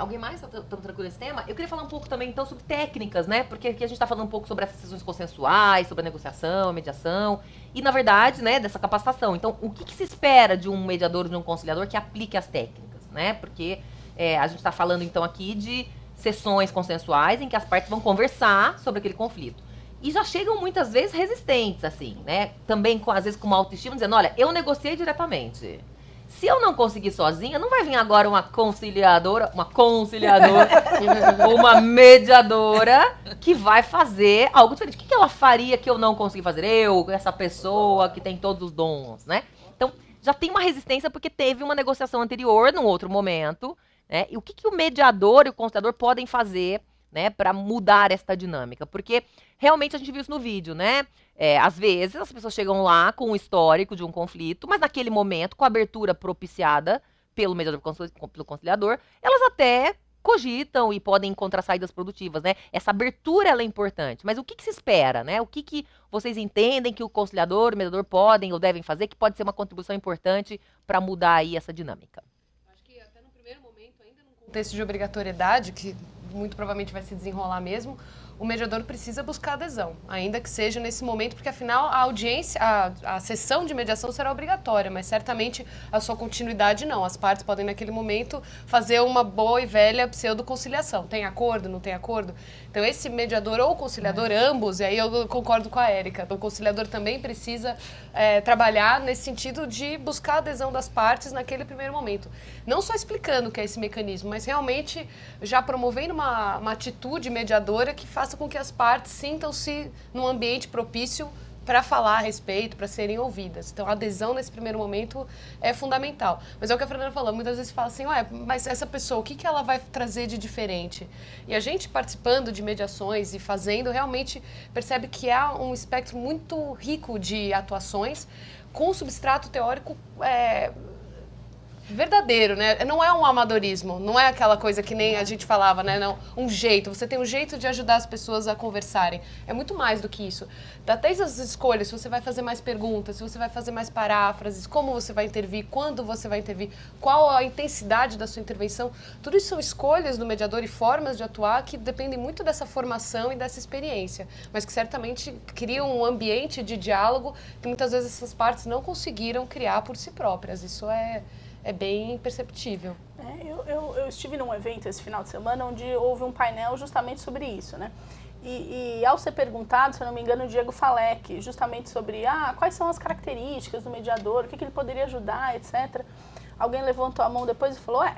Alguém mais está tranquilo nesse tema? Eu queria falar um pouco também, então, sobre técnicas, né? Porque aqui a gente está falando um pouco sobre essas sessões consensuais, sobre a negociação, a mediação e, na verdade, né, dessa capacitação. Então, o que se espera de um mediador, de um conciliador que aplique as técnicas, né? Porque a gente está falando, então, aqui de sessões consensuais em que as partes vão conversar sobre aquele conflito. E já chegam, muitas vezes, resistentes, assim, né? Também, às vezes, com uma autoestima, dizendo, olha, eu negociei diretamente. Se eu não conseguir sozinha, não vai vir agora uma conciliadora, uma mediadora que vai fazer algo diferente. O que ela faria que eu não consegui fazer? Eu, essa pessoa que tem todos os dons, né? Então, já tem uma resistência porque teve uma negociação anterior, num outro momento, né? E o que o mediador e o conciliador podem fazer, né, para mudar esta dinâmica? Porque realmente a gente viu isso no vídeo, né? Às vezes as pessoas chegam lá com o histórico de um conflito, mas naquele momento, com a abertura propiciada pelo mediador, pelo conciliador, elas até cogitam e podem encontrar saídas produtivas, né? Essa abertura, ela é importante. Mas o que se espera, né? O que vocês entendem que o conciliador, o mediador podem ou devem fazer, que pode ser uma contribuição importante para mudar aí essa dinâmica? Acho que até no primeiro momento, ainda num contexto de obrigatoriedade, que muito provavelmente vai se desenrolar mesmo, o mediador precisa buscar adesão, ainda que seja nesse momento, porque afinal a audiência, a sessão de mediação será obrigatória, mas certamente a sua continuidade não. As partes podem naquele momento fazer uma boa e velha pseudo-conciliação. Tem acordo, não tem acordo? Então esse mediador ou conciliador, ambos, e aí eu concordo com a Érica, o conciliador também precisa trabalhar nesse sentido de buscar a adesão das partes naquele primeiro momento. Não só explicando o que é esse mecanismo, mas realmente já promovendo uma atitude mediadora que faça com que as partes sintam-se num ambiente propício para falar a respeito, para serem ouvidas. Então, a adesão nesse primeiro momento é fundamental. Mas é o que a Fernanda falou, muitas vezes fala assim, ué, mas essa pessoa, o que ela vai trazer de diferente? E a gente participando de mediações e fazendo, realmente percebe que há um espectro muito rico de atuações com substrato teórico verdadeiro, né? Não é um amadorismo, não é aquela coisa que nem a gente falava, né? Não, um jeito, você tem um jeito de ajudar as pessoas a conversarem. É muito mais do que isso. Desde as escolhas, se você vai fazer mais perguntas, se você vai fazer mais paráfrases, como você vai intervir, quando você vai intervir, qual a intensidade da sua intervenção, tudo isso são escolhas do mediador e formas de atuar que dependem muito dessa formação e dessa experiência, mas que certamente criam um ambiente de diálogo que muitas vezes essas partes não conseguiram criar por si próprias. Isso é bem perceptível. Eu estive num evento esse final de semana onde houve um painel justamente sobre isso, né? E ao ser perguntado, se eu não me engano, o Diego Falec, justamente sobre quais são as características do mediador, o que ele poderia ajudar, etc. Alguém levantou a mão depois e falou,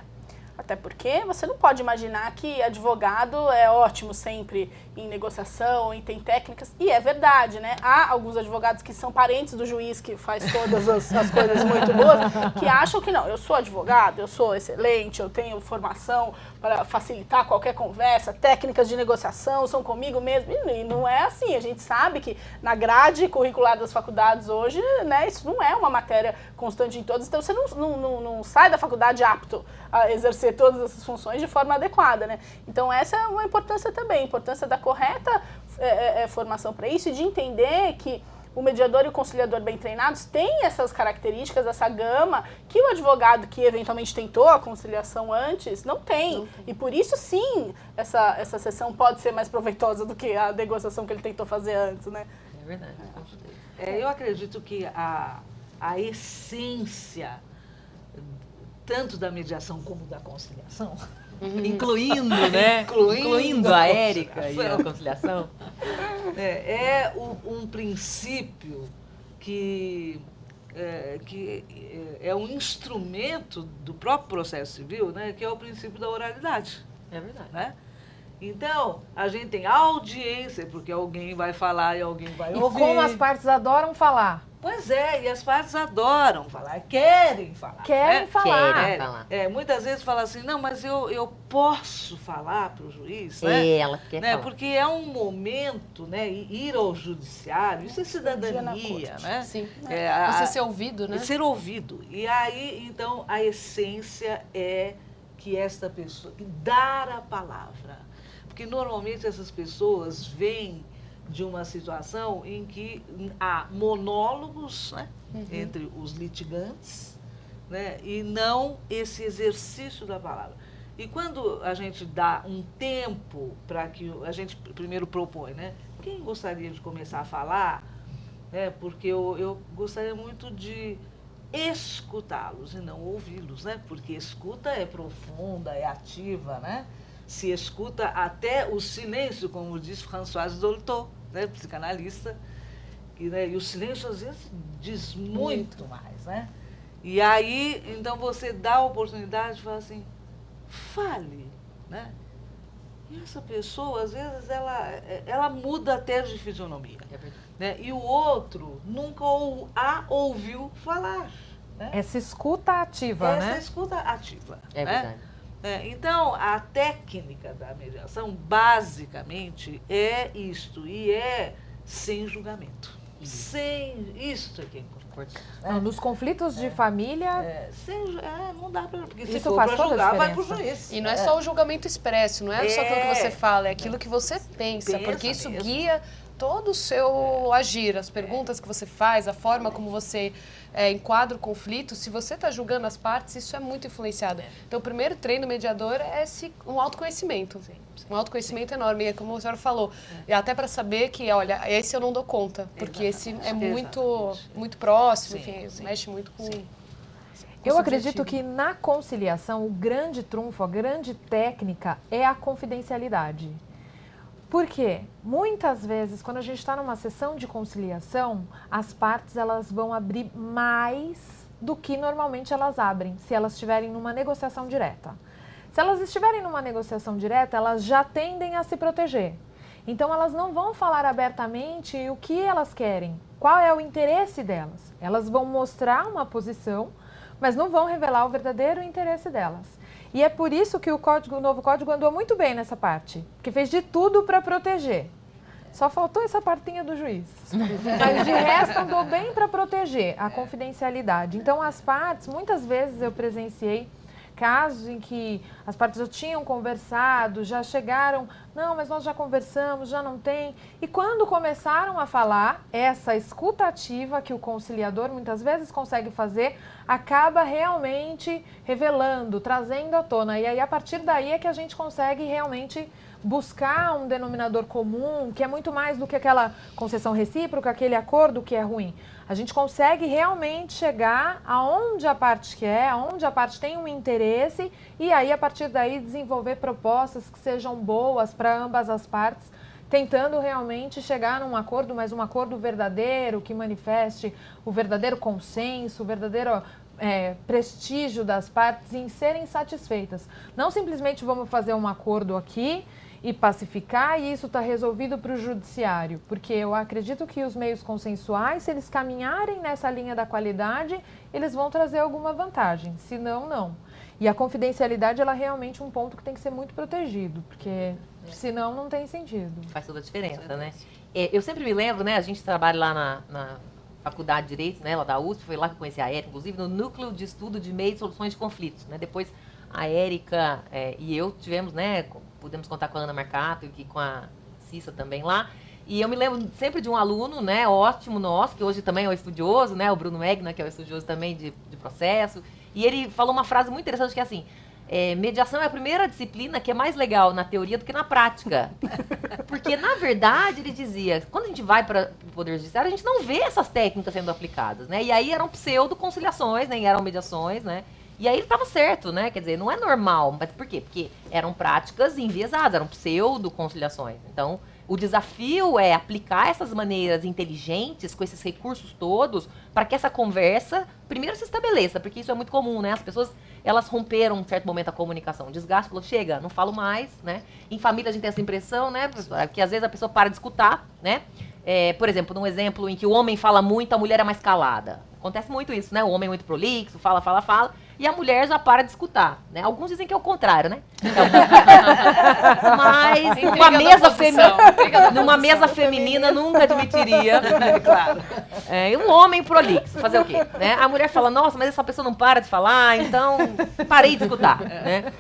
até porque você não pode imaginar que advogado é ótimo sempre em negociação e tem técnicas. E é verdade, né? Há alguns advogados que são parentes do juiz que faz todas as coisas muito boas, que acham que não, eu sou advogado, eu sou excelente, eu tenho formação para facilitar qualquer conversa, técnicas de negociação são comigo mesmo. E não é assim. A gente sabe que na grade curricular das faculdades hoje, né, isso não é uma matéria constante em todas. Então você não sai da faculdade apto a exercer todas essas funções de forma adequada, né? Então essa é uma importância também, a importância da correta formação para isso e de entender que o mediador e o conciliador bem treinados têm essas características, essa gama que o advogado que eventualmente tentou a conciliação antes não tem. E por isso sim, essa sessão pode ser mais proveitosa do que a negociação que ele tentou fazer antes, né? É verdade. Eu acredito que a essência tanto da mediação como da conciliação, incluindo, né? Incluindo a Érica e a conciliação. É um princípio que é um instrumento do próprio processo civil, né? Que é o princípio da oralidade. É verdade. Né? Então, a gente tem audiência, porque alguém vai falar e alguém vai ouvir. E como as partes adoram falar. Pois é, e as partes adoram falar, querem falar. Querem falar. Querem falar. Muitas vezes fala assim, não, mas eu posso falar para o juiz, né? Ela quer falar. Porque é um momento, né, ir ao judiciário, isso é cidadania, né? Sim. Você ser ouvido, né? Ser ouvido. E aí, então, a essência é que esta pessoa, dar a palavra. Porque normalmente essas pessoas vêm de uma situação em que há monólogos, né, entre os litigantes, né, e não esse exercício da palavra. E quando a gente dá um tempo para que a gente primeiro propõe, né, quem gostaria de começar a falar, né, porque eu gostaria muito de escutá-los e não ouvi-los, né, porque escuta é profunda, é ativa, né, se escuta até o silêncio, como diz Françoise Dolto, né, psicanalista, e o silêncio às vezes diz muito mais, né? E aí, então você dá a oportunidade de falar assim, fale, né? E essa pessoa, às vezes, ela muda até de fisionomia, né? E o outro nunca a ouviu falar, né? Essa escuta ativa, né? Essa escuta ativa. É verdade. Então, a técnica da mediação, basicamente, é isto, e é sem julgamento. sem... Isso é que é importante. Não, nos conflitos de família... Não dá pra... Porque se Isso for faz pra toda a julgar, vai pro diferença. juiz. E não é só o julgamento expresso, não é só aquilo que você fala, é aquilo que você pensa, porque isso mesmo. guia todo o seu agir, as perguntas que você faz, a forma como você enquadra o conflito. Se você está julgando as partes, isso é muito influenciado. Então, o primeiro treino mediador é um autoconhecimento. Um autoconhecimento enorme, é como a senhora falou. E até para saber que, olha, esse eu não dou conta, porque esse é muito próximo, enfim, mexe muito com... Eu acredito que na conciliação, o grande trunfo, a grande técnica é a confidencialidade. Por quê? Muitas vezes, quando a gente está numa sessão de conciliação, as partes elas vão abrir mais do que normalmente elas abrem, se elas estiverem numa negociação direta. Se elas estiverem numa negociação direta, elas já tendem a se proteger. Então, elas não vão falar abertamente o que elas querem, qual é o interesse delas. Elas vão mostrar uma posição, mas não vão revelar o verdadeiro interesse delas. E é por isso que o novo código andou muito bem nessa parte, porque fez de tudo para proteger. Só faltou essa partinha do juiz. Mas de resto andou bem para proteger a confidencialidade. Então as partes, muitas vezes eu presenciei casos em que as partes já tinham conversado, já chegaram, não, mas nós já conversamos, já não tem. E quando começaram a falar, essa escuta ativa que o conciliador muitas vezes consegue fazer, acaba realmente revelando, trazendo à tona. E aí, a partir daí é que a gente consegue realmente buscar um denominador comum, que é muito mais do que aquela concessão recíproca, aquele acordo que é ruim. A gente consegue realmente chegar aonde a parte quer, aonde a parte tem um interesse, e aí, a partir daí, desenvolver propostas que sejam boas para ambas as partes, tentando realmente chegar num acordo, mas um acordo verdadeiro, que manifeste o verdadeiro consenso, o verdadeiro prestígio das partes em serem satisfeitas. Não simplesmente vamos fazer um acordo aqui e pacificar e isso está resolvido para o judiciário, porque eu acredito que os meios consensuais, se eles caminharem nessa linha da qualidade, eles vão trazer alguma vantagem, senão não. E a confidencialidade, ela é realmente um ponto que tem que ser muito protegido, porque senão não tem sentido. Faz toda a diferença, né? Eu sempre me lembro, né, a gente trabalha lá na Faculdade de Direito, né, lá da USP, foi lá que eu conheci a Érica, inclusive no Núcleo de Estudo de Meios e Soluções de Conflitos, né? Depois a Érica e eu tivemos, né, pudemos contar com a Ana Marcato e com a Cissa também lá. E eu me lembro sempre de um aluno, né, ótimo nosso, que hoje também é o estudioso, né, o Bruno Egna, que é o estudioso também de processo. E ele falou uma frase muito interessante que é assim, mediação é a primeira disciplina que é mais legal na teoria do que na prática. Porque, na verdade, ele dizia, quando a gente vai para o Poder Judiciário, a gente não vê essas técnicas sendo aplicadas, né? E aí eram pseudo-conciliações, nem eram mediações, né? E aí ele estava certo, né? Quer dizer, não é normal. Mas por quê? Porque eram práticas enviesadas, eram pseudo-conciliações. Então, o desafio é aplicar essas maneiras inteligentes, com esses recursos todos, para que essa conversa, primeiro, se estabeleça, porque isso é muito comum, né? As pessoas, elas romperam, em um certo momento, a comunicação. Desgaste, falou, chega, não falo mais, né? Em família, a gente tem essa impressão, né? Que às vezes a pessoa para de escutar, né? Por exemplo, num exemplo em que o homem fala muito, a mulher é mais calada. Acontece muito isso, né? O homem é muito prolixo, fala, e a mulher já para de escutar, né? Alguns dizem que é o contrário, né? Mas numa mesa feminina nunca admitiria, claro. Um homem prolixo, fazer o quê? Né? A mulher fala, nossa, mas essa pessoa não para de falar, então parei de escutar, né?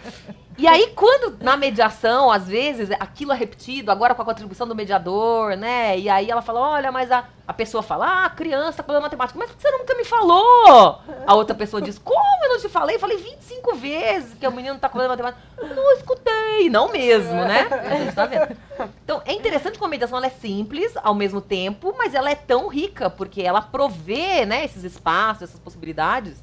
E aí, quando na mediação, às vezes, aquilo é repetido, agora com a contribuição do mediador, né? E aí ela fala, olha, mas a pessoa fala, a criança tá com matemática, mas por que você nunca me falou? A outra pessoa diz, como eu não te falei? Falei 25 vezes que o menino tá com matemática. Não escutei, não mesmo, né? A gente tá vendo. Então, é interessante como a mediação ela é simples ao mesmo tempo, mas ela é tão rica, porque ela provê, né, esses espaços, essas possibilidades,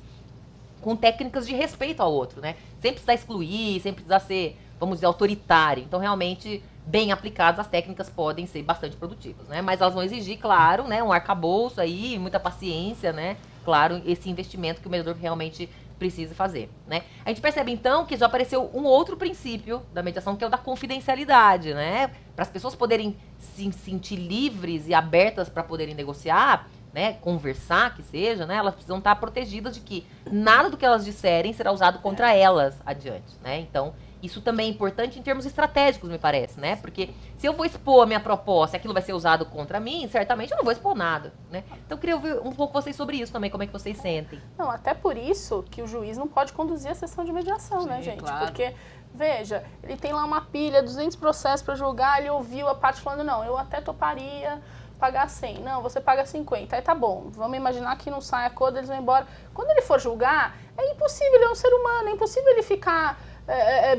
com técnicas de respeito ao outro, né? Sem precisar excluir, sem precisar ser, vamos dizer, autoritário. Então, realmente, bem aplicadas, as técnicas podem ser bastante produtivas, né? Mas elas vão exigir, claro, né, um arcabouço aí, muita paciência, né? Claro, esse investimento que o mediador realmente precisa fazer, né? A gente percebe, então, que já apareceu um outro princípio da mediação, que é o da confidencialidade, né? Para as pessoas poderem se sentir livres e abertas para poderem negociar, né, conversar, que seja, né, elas precisam estar protegidas de que nada do que elas disserem será usado contra elas adiante, né? Então, Isso também é importante em termos estratégicos, me parece, né? Porque se eu vou expor a minha proposta e aquilo vai ser usado contra mim, certamente eu não vou expor nada, né? Então eu queria ouvir um pouco vocês sobre isso também, como é que vocês sentem. Não, até por isso que o juiz não pode conduzir a sessão de mediação, Sim, né, gente? claro. Porque, veja, ele tem lá uma pilha, 200 processos para julgar, ele ouviu a parte falando, não, eu até toparia pagar 100. Não, você paga 50. Aí tá bom, vamos imaginar que não sai acordo, eles vão embora. Quando ele for julgar, é impossível, ele é um ser humano, é impossível ele ficar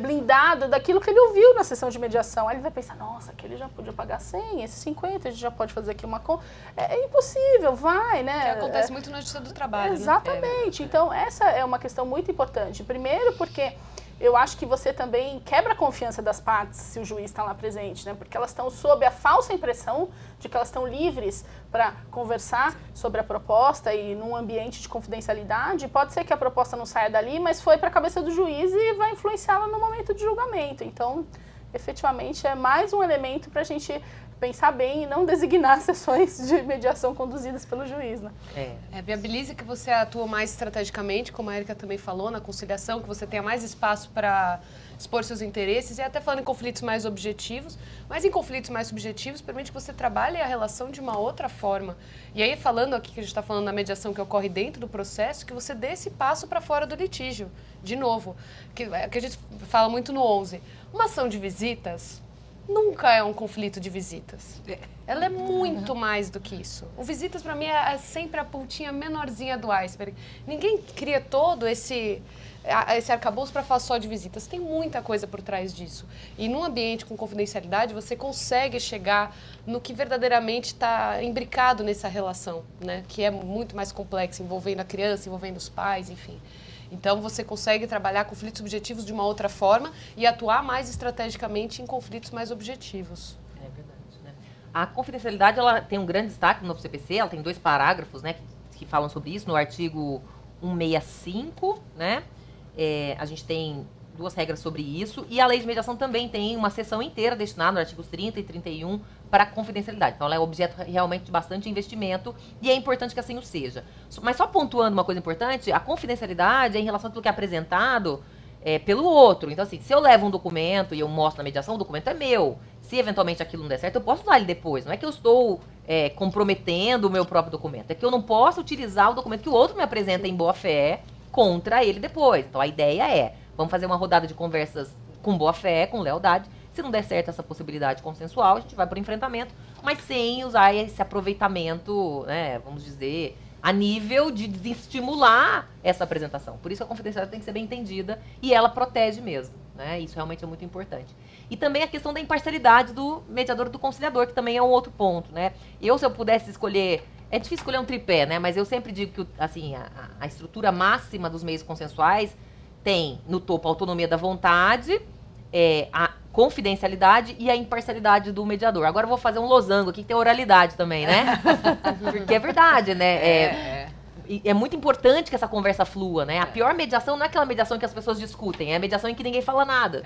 blindado daquilo que ele ouviu na sessão de mediação. Aí ele vai pensar, nossa, aquele já podia pagar 100, esse 50, a gente já pode fazer aqui uma conta. É impossível, vai, né? Que acontece muito na justiça do trabalho, exatamente. né? Então, essa é uma questão muito importante. Primeiro, porque eu acho que você também quebra a confiança das partes se o juiz está lá presente, né? Porque elas estão sob a falsa impressão de que elas estão livres para conversar sobre a proposta e num ambiente de confidencialidade. Pode ser que a proposta não saia dali, mas foi para a cabeça do juiz e vai influenciá-la no momento de julgamento. Então, efetivamente, é mais um elemento para a gente pensar bem e não designar sessões de mediação conduzidas pelo juiz, né? Viabiliza que você atua mais estrategicamente, como a Érica também falou, na conciliação, que você tenha mais espaço para expor seus interesses, e até falando em conflitos mais objetivos, mas em conflitos mais subjetivos, permite que você trabalhe a relação de uma outra forma. E aí, falando aqui, que a gente está falando da mediação que ocorre dentro do processo, que você dê esse passo para fora do litígio. De novo, que a gente fala muito no 11. Uma ação de visitas nunca é um conflito de visitas. Ela é muito mais do que isso. O visitas, para mim, é sempre a pontinha menorzinha do iceberg. Ninguém cria todo esse arcabouço para falar só de visitas. Tem muita coisa por trás disso. E num ambiente com confidencialidade, você consegue chegar no que verdadeiramente está imbricado nessa relação, né? Que é muito mais complexa, envolvendo a criança, envolvendo os pais, enfim. Então, você consegue trabalhar conflitos subjetivos de uma outra forma e atuar mais estrategicamente em conflitos mais objetivos. É verdade, né? A confidencialidade, ela tem um grande destaque no novo CPC, ela tem 2 parágrafos, né, que falam sobre isso. No artigo 165, né, a gente tem 2 regras sobre isso, e a lei de mediação também tem uma seção inteira destinada, nos artigos 30 e 31, para a confidencialidade. Então, ela é objeto realmente de bastante investimento e é importante que assim o seja. Mas só pontuando uma coisa importante, a confidencialidade é em relação àquilo que é apresentado pelo outro. Então, assim, se eu levo um documento e eu mostro na mediação, o documento é meu. Se eventualmente aquilo não der certo, eu posso usar ele depois. Não é que eu estou comprometendo o meu próprio documento. É que eu não posso utilizar o documento que o outro me apresenta em boa fé contra ele depois. Então, a ideia é, vamos fazer uma rodada de conversas com boa fé, com lealdade. Se não der certo essa possibilidade consensual, a gente vai para o enfrentamento, mas sem usar esse aproveitamento, né, vamos dizer, a nível de desestimular essa apresentação. Por isso a confidencialidade tem que ser bem entendida e ela protege mesmo, né? Isso realmente é muito importante. E também a questão da imparcialidade do mediador e do conciliador, que também é um outro ponto, né? Se eu pudesse escolher, é difícil escolher um tripé, né? Mas eu sempre digo que assim, a estrutura máxima dos meios consensuais tem no topo a autonomia da vontade, a confidencialidade e a imparcialidade do mediador. Agora eu vou fazer um losango aqui, que tem oralidade também, né? Porque é verdade, né? É muito importante que essa conversa flua, né? A pior mediação não é aquela mediação que as pessoas discutem, é a mediação em que ninguém fala nada.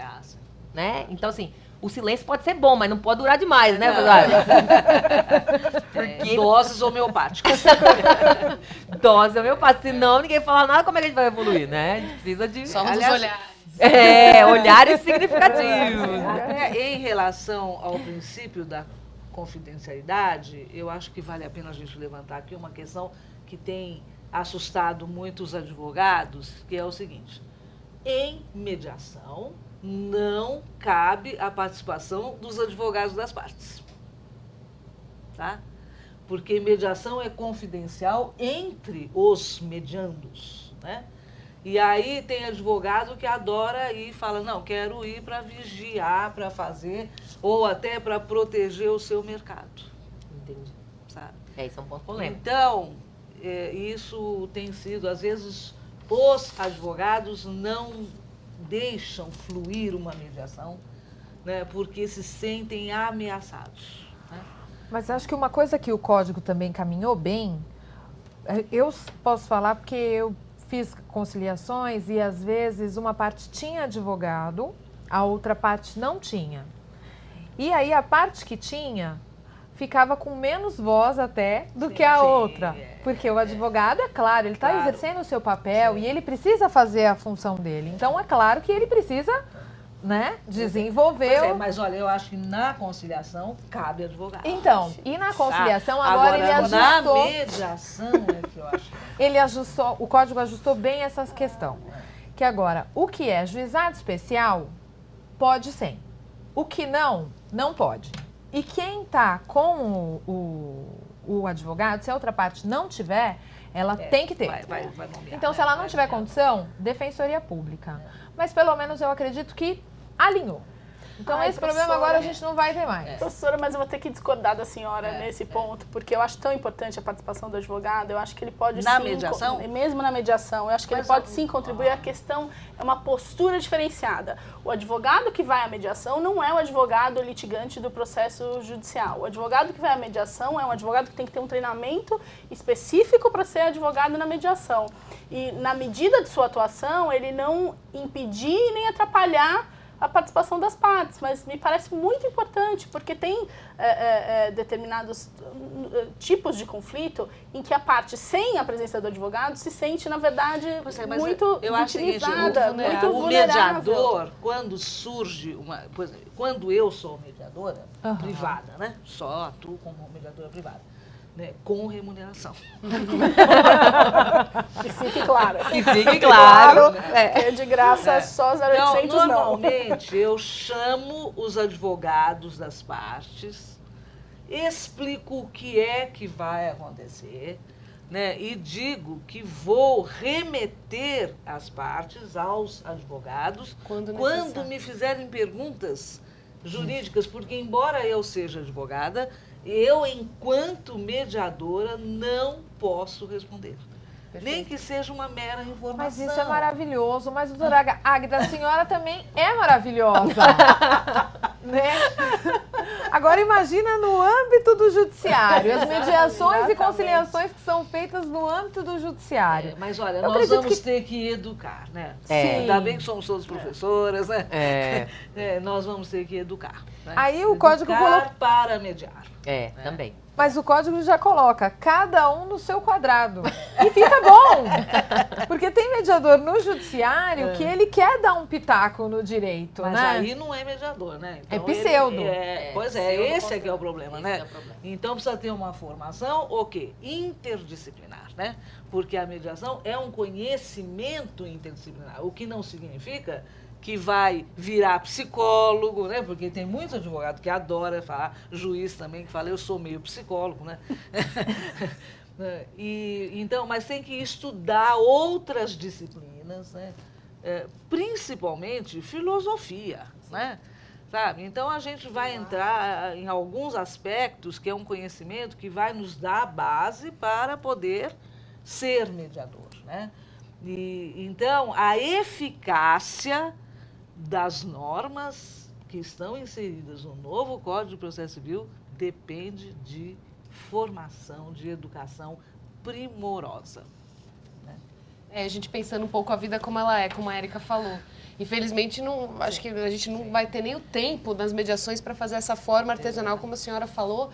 Né? Então, assim, o silêncio pode ser bom, mas não pode durar demais, né, Porque... Doses homeopáticas. Doses homeopáticas. Senão ninguém fala nada, como é que a gente vai evoluir, né? A gente precisa de... Só nos olhares. Olhares significativos. Em relação ao princípio da confidencialidade, eu acho que vale a pena a gente levantar aqui uma questão que tem assustado muitos advogados, que é o seguinte: em mediação não cabe a participação dos advogados das partes, tá? Porque mediação é confidencial entre os mediandos, né? E aí tem advogado que adora ir e fala, não, quero ir para vigiar, para fazer, ou até para proteger o seu mercado. Entendi. Sabe? Isso é um ponto polêmico. Então, isso tem sido, às vezes, os advogados não deixam fluir uma mediação, né, porque se sentem ameaçados. Né? Mas acho que uma coisa que o Código também caminhou bem, eu posso falar porque eu fiz conciliações e às vezes uma parte tinha advogado, a outra parte não tinha. E aí a parte que tinha ficava com menos voz até do que a outra. Porque o advogado, é claro, ele está exercendo o seu papel e ele precisa fazer a função dele. Então é claro que ele precisa né, Pois desenvolveu. é, mas olha, eu acho que na conciliação cabe advogado. Então, e na conciliação agora ele na ajustou, mediação é que eu acho. ele ajustou, o código ajustou bem essa questão. Que agora, o que é juizado especial, pode sim. O que não, não pode. E quem está com o advogado, se a outra parte não tiver, ela tem que ter. Vai nomear, Então, né? se ela não tiver condição, defensoria pública. Mas pelo menos eu acredito que alinhou. Então, Ai, esse problema professora, agora a gente não vai ter mais. Professora, mas eu vou ter que discordar da senhora nesse ponto, porque eu acho tão importante a participação do advogado, eu acho que ele pode Na sim... mediação? Mesmo na mediação, eu acho que ele pode sim contribuir, a questão é uma postura diferenciada. O advogado que vai à mediação não é o advogado litigante do processo judicial. O advogado que vai à mediação é um advogado que tem que ter um treinamento específico para ser advogado na mediação. E na medida de sua atuação, ele não impedir nem atrapalhar a participação das partes, mas me parece muito importante, porque tem determinados tipos de conflito em que a parte sem a presença do advogado se sente, na verdade, muito vitimizada, muito o vulnerável. mediador, quando surge quando eu sou mediadora privada, né? Só atuo como mediadora privada. Né, com remuneração. Que fique claro. Que fique claro. Que é de graça só 0800 então, normalmente, eu chamo os advogados das partes, explico o que é que vai acontecer, né, e digo que vou remeter as partes aos advogados quando me fizerem perguntas jurídicas, porque embora eu seja advogada, eu, enquanto mediadora, não posso responder. Perfeito. Nem que seja uma mera informação. Mas isso é maravilhoso. Mas, doutora Águida, a senhora também é maravilhosa. Né? Agora, imagina no âmbito do judiciário. As mediações e conciliações que são feitas no âmbito do judiciário. Mas, olha, nós vamos ter que educar, né? Sim. Ainda bem que somos todas professoras, né? Nós vamos ter que educar. Né? Aí o código colocou para mediar. Também. Mas o código já coloca cada um no seu quadrado. E fica bom! Porque tem mediador no judiciário que ele quer dar um pitaco no direito, mas né? aí não é mediador, né? Então, é pseudo. Pois é, esse é que é o problema, né? Então precisa ter uma formação, o quê? Interdisciplinar, né? Porque a mediação é um conhecimento interdisciplinar, o que não significa que vai virar psicólogo, né? Porque tem muito advogado que adora falar, juiz também que fala, eu sou meio psicólogo, né? Então, mas tem que estudar outras disciplinas, né? Principalmente filosofia, né? Sabe? Então a gente vai entrar em alguns aspectos que é um conhecimento que vai nos dar a base para poder ser mediador, né? Então a eficácia das normas que estão inseridas no novo Código de Processo Civil depende de formação, de educação primorosa. Né? A gente pensando um pouco a vida como ela é, como a Érica falou. Infelizmente, acho que a gente não vai ter nem o tempo das mediações para fazer essa forma artesanal, como a senhora falou.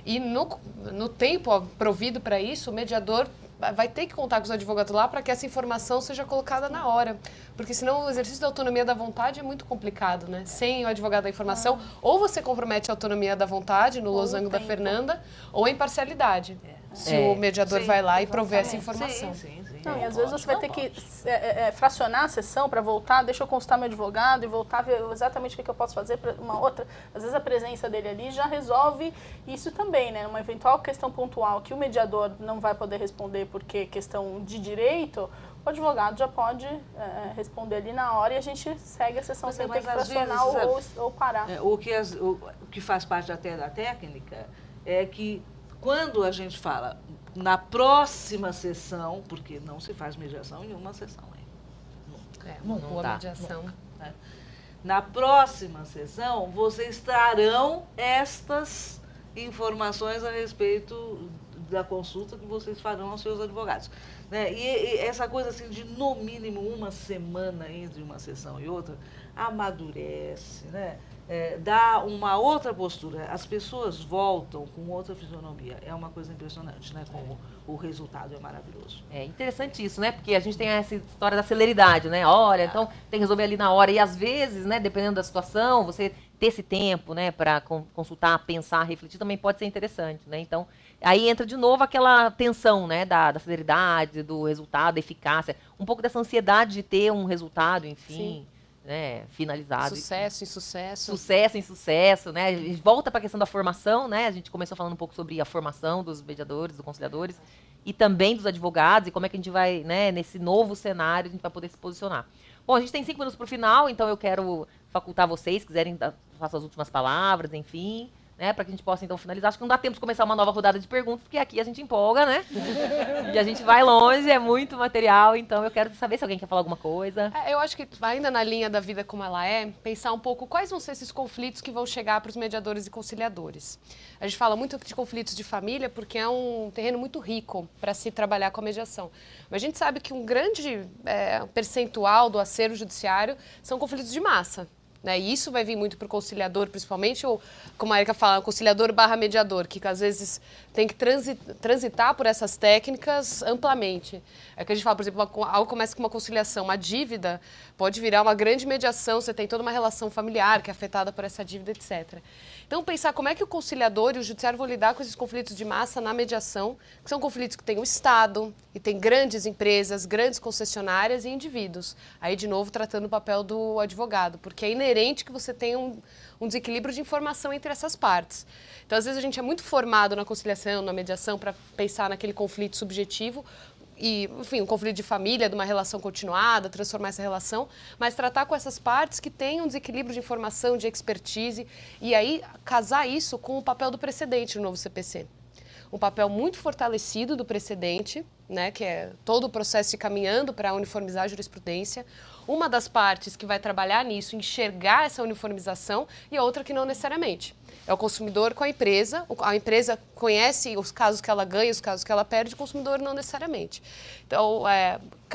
E no tempo provido para isso, o mediador vai ter que contar com os advogados lá para que essa informação seja colocada na hora. Porque senão o exercício da autonomia da vontade é muito complicado, né? Sem o advogado da informação, ou você compromete a autonomia da vontade, no losango da Fernanda, ou a imparcialidade. Se o mediador vai lá e prover essa informação. Não, e às vezes você vai ter que fracionar a sessão para voltar, deixa eu consultar meu advogado e voltar a ver exatamente o que eu posso fazer para uma outra. Às vezes a presença dele ali já resolve isso também, né? Uma eventual questão pontual que o mediador não vai poder responder porque questão de direito, o advogado já pode responder ali na hora e a gente segue a sessão sem ter que fracionar ou parar. O que faz parte até da técnica é que quando a gente fala na próxima sessão, porque não se faz mediação em uma sessão, Não dá. Mediação. Né? Na próxima sessão, vocês trarão estas informações a respeito da consulta que vocês farão aos seus advogados. Né? E essa coisa assim de, no mínimo, uma semana entre uma sessão e outra, amadurece, né? Dá uma outra postura. As pessoas voltam com outra fisionomia. É uma coisa impressionante, né? Como o resultado é maravilhoso. É interessante isso, né? Porque a gente tem essa história da celeridade, né? Olha, então tem que resolver ali na hora. E às vezes, né, dependendo da situação, você ter esse tempo, né, para consultar, pensar, refletir, também pode ser interessante, né? Então, aí entra de novo aquela tensão, né, da celeridade, do resultado, da eficácia, um pouco dessa ansiedade de ter um resultado, enfim. Sim. Né, finalizado. Sucesso em sucesso. Sucesso em sucesso, né? A gente volta para a questão da formação, né? A gente começou falando um pouco sobre a formação dos mediadores, dos conciliadores e também dos advogados e como é que a gente vai, né, nesse novo cenário, a gente vai poder se posicionar. Bom, a gente tem 5 minutos para o final, então eu quero facultar vocês, se quiserem façam as últimas palavras, enfim, né, para que a gente possa então finalizar. Acho que não dá tempo de começar uma nova rodada de perguntas, porque aqui a gente empolga, né? E a gente vai longe, é muito material, então eu quero saber se alguém quer falar alguma coisa. Eu acho que ainda na linha da vida como ela é, pensar um pouco quais vão ser esses conflitos que vão chegar para os mediadores e conciliadores. A gente fala muito de conflitos de família porque é um terreno muito rico para se trabalhar com a mediação. Mas a gente sabe que um grande percentual do acervo judiciário são conflitos de massa. Né? E isso vai vir muito para o conciliador, principalmente, ou, como a Erika fala, conciliador / mediador, que às vezes tem que transitar por essas técnicas amplamente. É que a gente fala, por exemplo, algo começa com uma conciliação, uma dívida pode virar uma grande mediação, você tem toda uma relação familiar que é afetada por essa dívida, etc. Então, pensar como é que o conciliador e o judiciário vão lidar com esses conflitos de massa na mediação, que são conflitos que tem o Estado, e tem grandes empresas, grandes concessionárias e indivíduos. Aí, de novo, tratando o papel do advogado, porque é inerente que você tenha um desequilíbrio de informação entre essas partes. Então, às vezes, a gente é muito formado na conciliação, na mediação, para pensar naquele conflito subjetivo, e, enfim, um conflito de família, de uma relação continuada, transformar essa relação, mas tratar com essas partes que têm um desequilíbrio de informação, de expertise, e aí casar isso com o papel do precedente no novo CPC. Um papel muito fortalecido do precedente, né, que é todo o processo se caminhando para uniformizar a jurisprudência. Uma das partes que vai trabalhar nisso, enxergar essa uniformização, e a outra que não necessariamente. É o consumidor com a empresa conhece os casos que ela ganha, os casos que ela perde, o consumidor não necessariamente. Então,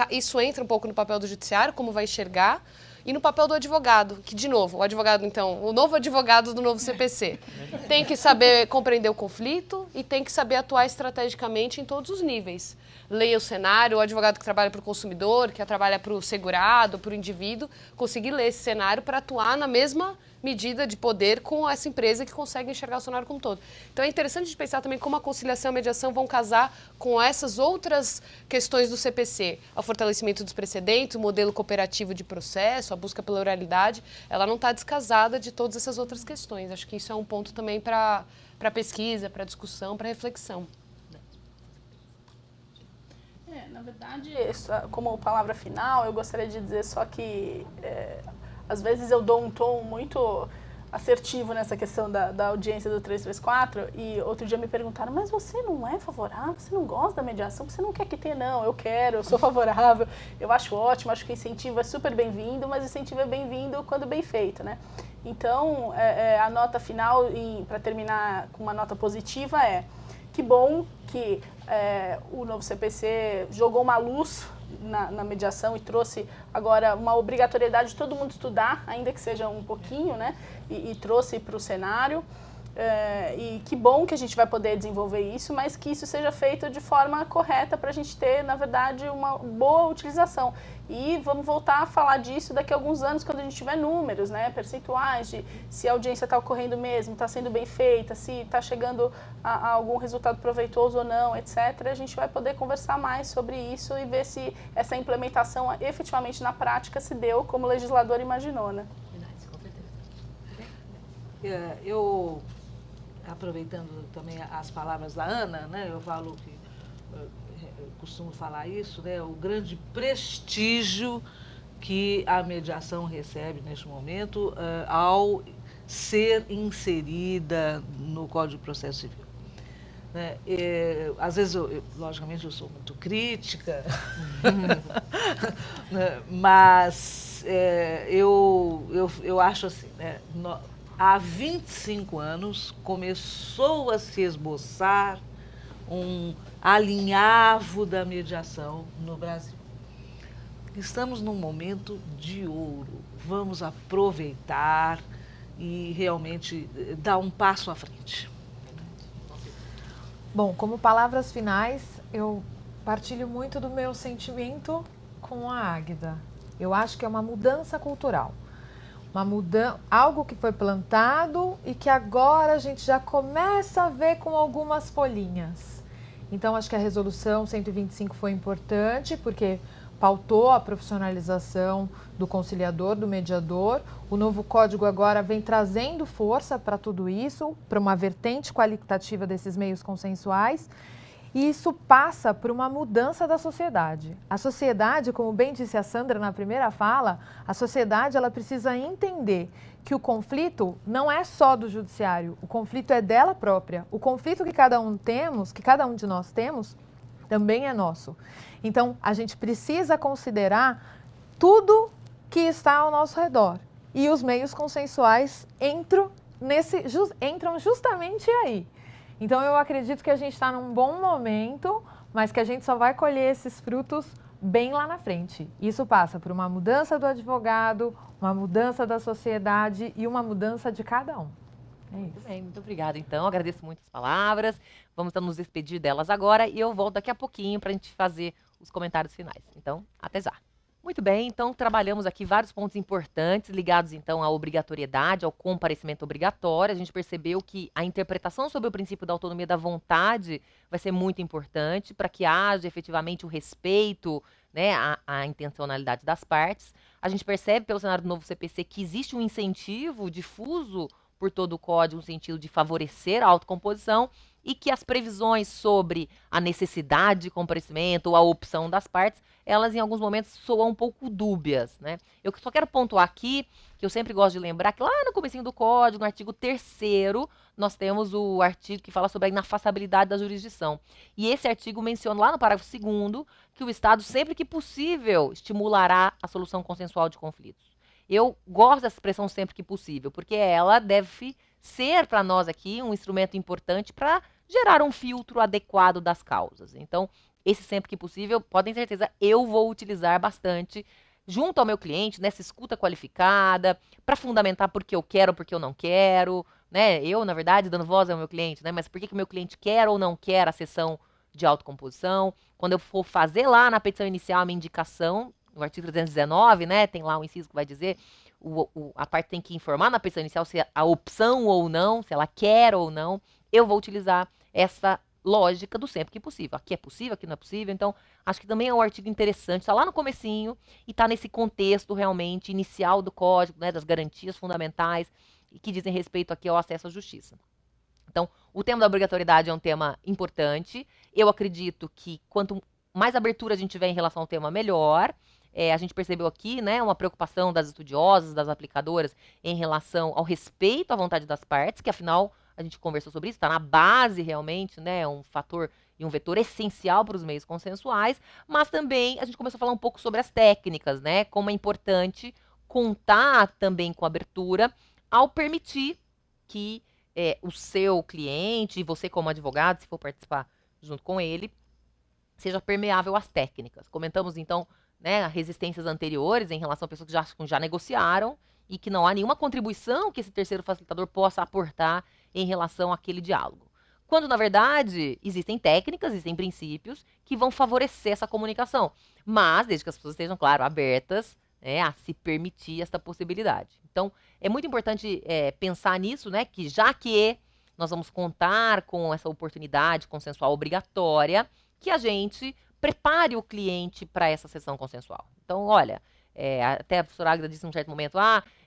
isso entra um pouco no papel do judiciário, como vai enxergar, e no papel do advogado, que, de novo, o advogado, então, o novo advogado do novo CPC, tem que saber compreender o conflito e tem que saber atuar estrategicamente em todos os níveis. Leia o cenário, o advogado que trabalha para o consumidor, que trabalha para o segurado, para o indivíduo, conseguir ler esse cenário para atuar na mesma medida de poder com essa empresa que consegue enxergar o cenário como um todo. Então é interessante de pensar também como a conciliação e a mediação vão casar com essas outras questões do CPC. O fortalecimento dos precedentes, o modelo cooperativo de processo, a busca pela oralidade, ela não está descasada de todas essas outras questões. Acho que isso é um ponto também para pesquisa, para discussão, para reflexão. Na verdade, como palavra final, eu gostaria de dizer só que às vezes eu dou um tom muito assertivo nessa questão da audiência do 334 e outro dia me perguntaram, mas você não é favorável? Você não gosta da mediação? Você não quer que tenha? Não, eu quero, eu sou favorável, eu acho ótimo, acho que incentivo é super bem-vindo, mas incentivo é bem-vindo quando bem feito, né? Então, a nota final, para terminar com uma nota positiva, que bom que o novo CPC jogou uma luz na mediação e trouxe agora uma obrigatoriedade de todo mundo estudar, ainda que seja um pouquinho, né? E trouxe para o cenário. E que bom que a gente vai poder desenvolver isso, mas que isso seja feito de forma correta para a gente ter, na verdade, uma boa utilização. E vamos voltar a falar disso daqui a alguns anos, quando a gente tiver números, né, percentuais de se a audiência está ocorrendo mesmo, está sendo bem feita, se está chegando a algum resultado proveitoso ou não, etc. A gente vai poder conversar mais sobre isso e ver se essa implementação efetivamente na prática se deu como o legislador imaginou, né? Eu, aproveitando também as palavras da Ana, né, eu falo que eu costumo falar isso, né, o grande prestígio que a mediação recebe neste momento ao ser inserida no Código de Processo Civil. Né? Às vezes, logicamente, eu sou muito crítica, né, mas eu acho assim, né, há 25 anos começou a se esboçar um alinhavo da mediação no Brasil. Estamos num momento de ouro. Vamos aproveitar e realmente dar um passo à frente. Bom, como palavras finais, eu partilho muito do meu sentimento com a Águida. Eu acho que é uma mudança cultural. Algo que foi plantado e que agora a gente já começa a ver com algumas folhinhas. Então, acho que a resolução 125 foi importante, porque pautou a profissionalização do conciliador, do mediador. O novo código agora vem trazendo força para tudo isso, para uma vertente qualitativa desses meios consensuais. E isso passa por uma mudança da sociedade. A sociedade, como bem disse a Sandra na primeira fala, a sociedade ela precisa entender que o conflito não é só do judiciário, o conflito é dela própria. O conflito que cada um de nós temos, também é nosso. Então, a gente precisa considerar tudo que está ao nosso redor. E os meios consensuais entram justamente aí. Então, eu acredito que a gente está num bom momento, mas que a gente só vai colher esses frutos bem lá na frente. Isso passa por uma mudança do advogado, uma mudança da sociedade e uma mudança de cada um. É isso. Muito bem, muito obrigada. Então, agradeço muito as palavras. Vamos nos despedir delas agora e eu volto daqui a pouquinho para a gente fazer os comentários finais. Então, até já. Muito bem, então trabalhamos aqui vários pontos importantes ligados então à obrigatoriedade, ao comparecimento obrigatório. A gente percebeu que a interpretação sobre o princípio da autonomia da vontade vai ser muito importante para que haja efetivamente o respeito, né, à intencionalidade das partes. A gente percebe pelo cenário do novo CPC que existe um incentivo difuso por todo o código no sentido de favorecer a autocomposição e que as previsões sobre a necessidade de comparecimento ou a opção das partes, elas em alguns momentos soam um pouco dúbias, né? Eu só quero pontuar aqui, que eu sempre gosto de lembrar, que lá no comecinho do código, no artigo 3º, nós temos o artigo que fala sobre a inafastabilidade da jurisdição. E esse artigo menciona lá no parágrafo 2º que o Estado, sempre que possível, estimulará a solução consensual de conflitos. Eu gosto dessa expressão sempre que possível, porque ela deve ser para nós aqui um instrumento importante para gerar um filtro adequado das causas. Então, esse sempre que possível, podem ter certeza, eu vou utilizar bastante junto ao meu cliente, nessa escuta qualificada, para fundamentar por que eu quero ou por que eu não quero, né? Eu, na verdade, dando voz ao meu cliente, né? Mas por que o meu cliente quer ou não quer a sessão de autocomposição? Quando eu for fazer lá na petição inicial a minha indicação, no artigo 319, né, tem lá um inciso que vai dizer, a parte tem que informar na petição inicial se a opção ou não, se ela quer ou não. Eu vou utilizar essa lógica do sempre que possível. Aqui é possível, aqui não é possível. Então, acho que também é um artigo interessante, está lá no comecinho e está nesse contexto realmente inicial do código, né, das garantias fundamentais e que dizem respeito aqui ao acesso à justiça. Então, o tema da obrigatoriedade é um tema importante. Eu acredito que quanto mais abertura a gente tiver em relação ao tema, melhor. A gente percebeu aqui, né, uma preocupação das estudiosas, das aplicadoras, em relação ao respeito à vontade das partes, que afinal, a gente conversou sobre isso, está na base realmente, né, um fator e um vetor essencial para os meios consensuais, mas também a gente começou a falar um pouco sobre as técnicas, né, como é importante contar também com abertura ao permitir que o seu cliente, e você como advogado, se for participar junto com ele, seja permeável às técnicas. Comentamos então, né, resistências anteriores em relação a pessoas que já negociaram e que não há nenhuma contribuição que esse terceiro facilitador possa aportar em relação àquele diálogo. Quando, na verdade, existem técnicas, existem princípios que vão favorecer essa comunicação, mas desde que as pessoas estejam, claro, abertas, né, a se permitir essa possibilidade. Então, é muito importante pensar nisso, né, que já que nós vamos contar com essa oportunidade consensual obrigatória, que a gente prepare o cliente para essa sessão consensual. Então, olha, até a professora Águida disse em um certo momento,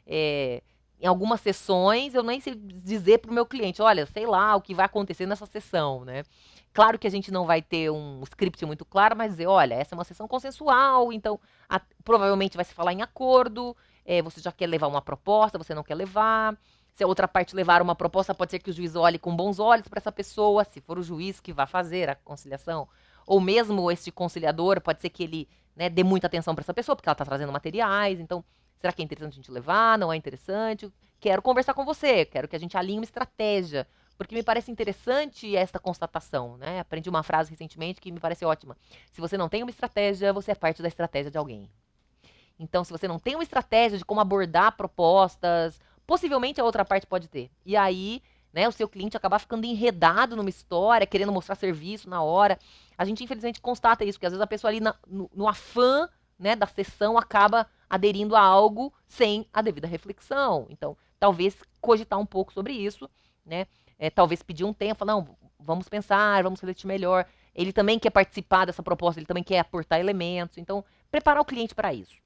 em algumas sessões eu nem sei dizer para o meu cliente, olha, sei lá o que vai acontecer nessa sessão, né? Claro que a gente não vai ter um script muito claro, mas dizer, olha, essa é uma sessão consensual, então provavelmente vai se falar em acordo, você já quer levar uma proposta, você não quer levar. Se a outra parte levar uma proposta, pode ser que o juiz olhe com bons olhos para essa pessoa, se for o juiz que vai fazer a conciliação. Ou mesmo esse conciliador, pode ser que ele, né, dê muita atenção para essa pessoa, porque ela está trazendo materiais. Então, será que é interessante a gente levar? Não é interessante? Quero conversar com você, quero que a gente alinhe uma estratégia porque me parece interessante esta constatação, né? Aprendi uma frase recentemente que me parece ótima. Se você não tem uma estratégia, você é parte da estratégia de alguém. Então, se você não tem uma estratégia de como abordar propostas, possivelmente a outra parte pode ter. E aí, né, o seu cliente acabar ficando enredado numa história, querendo mostrar serviço na hora. A gente, infelizmente, constata isso, que às vezes a pessoa ali no afã, né, da sessão acaba aderindo a algo sem a devida reflexão. Então, talvez cogitar um pouco sobre isso, né? Talvez pedir um tempo, falar, não, vamos pensar, vamos refletir melhor. Ele também quer participar dessa proposta, ele também quer aportar elementos. Então, preparar o cliente para isso.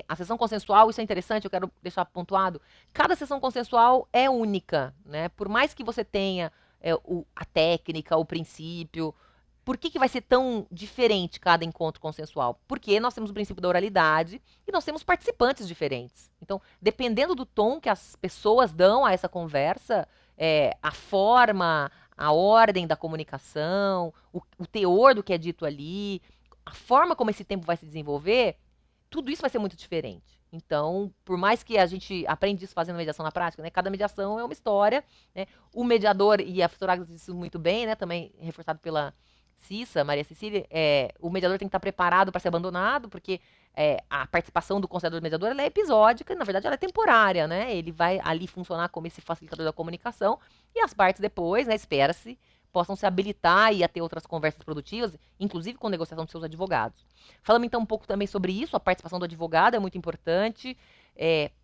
A sessão consensual, isso é interessante, eu quero deixar pontuado. Cada sessão consensual é única, né? Por mais que você tenha a técnica, o princípio, por que vai ser tão diferente cada encontro consensual? Porque nós temos o princípio da oralidade e nós temos participantes diferentes. Então, dependendo do tom que as pessoas dão a essa conversa, a forma, a ordem da comunicação, o teor do que é dito ali, a forma como esse tempo vai se desenvolver, tudo isso vai ser muito diferente. Então, por mais que a gente aprende isso fazendo mediação na prática, né? Cada mediação é uma história, né? O mediador, e a professora Agatha disse isso muito bem, né? Também reforçado pela Cissa, Maria Cecília, o mediador tem que estar preparado para ser abandonado, porque a participação do conciliador do mediador ela é episódica, e, na verdade ela é temporária, né? Ele vai ali funcionar como esse facilitador da comunicação, e as partes depois, né, espera-se, possam se habilitar e a ter outras conversas produtivas, inclusive com negociação dos seus advogados. Falamos então um pouco também sobre isso, a participação do advogado é muito importante,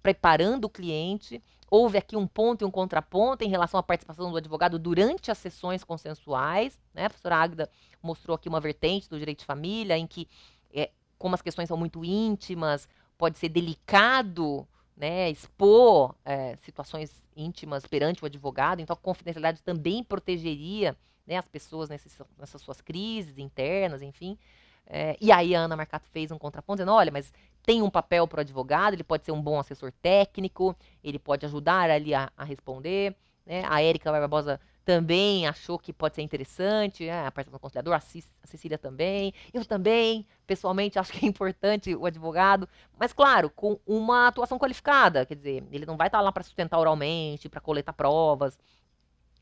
preparando o cliente. Houve aqui um ponto e um contraponto em relação à participação do advogado durante as sessões consensuais, né? A professora Águida mostrou aqui uma vertente do direito de família, em que, como as questões são muito íntimas, pode ser delicado, né, expor situações íntimas perante o advogado, então a confidencialidade também protegeria, né, as pessoas nessas suas crises internas, enfim. E aí a Ana Marcato fez um contraponto, dizendo, olha, mas tem um papel para o advogado, ele pode ser um bom assessor técnico, ele pode ajudar ali a responder, né? A Érica Barbosa também achou que pode ser interessante, né? A participação do conciliador, a Cecília também, eu também, pessoalmente, acho que é importante o advogado, mas claro, com uma atuação qualificada, quer dizer, ele não vai estar lá para sustentar oralmente, para coletar provas,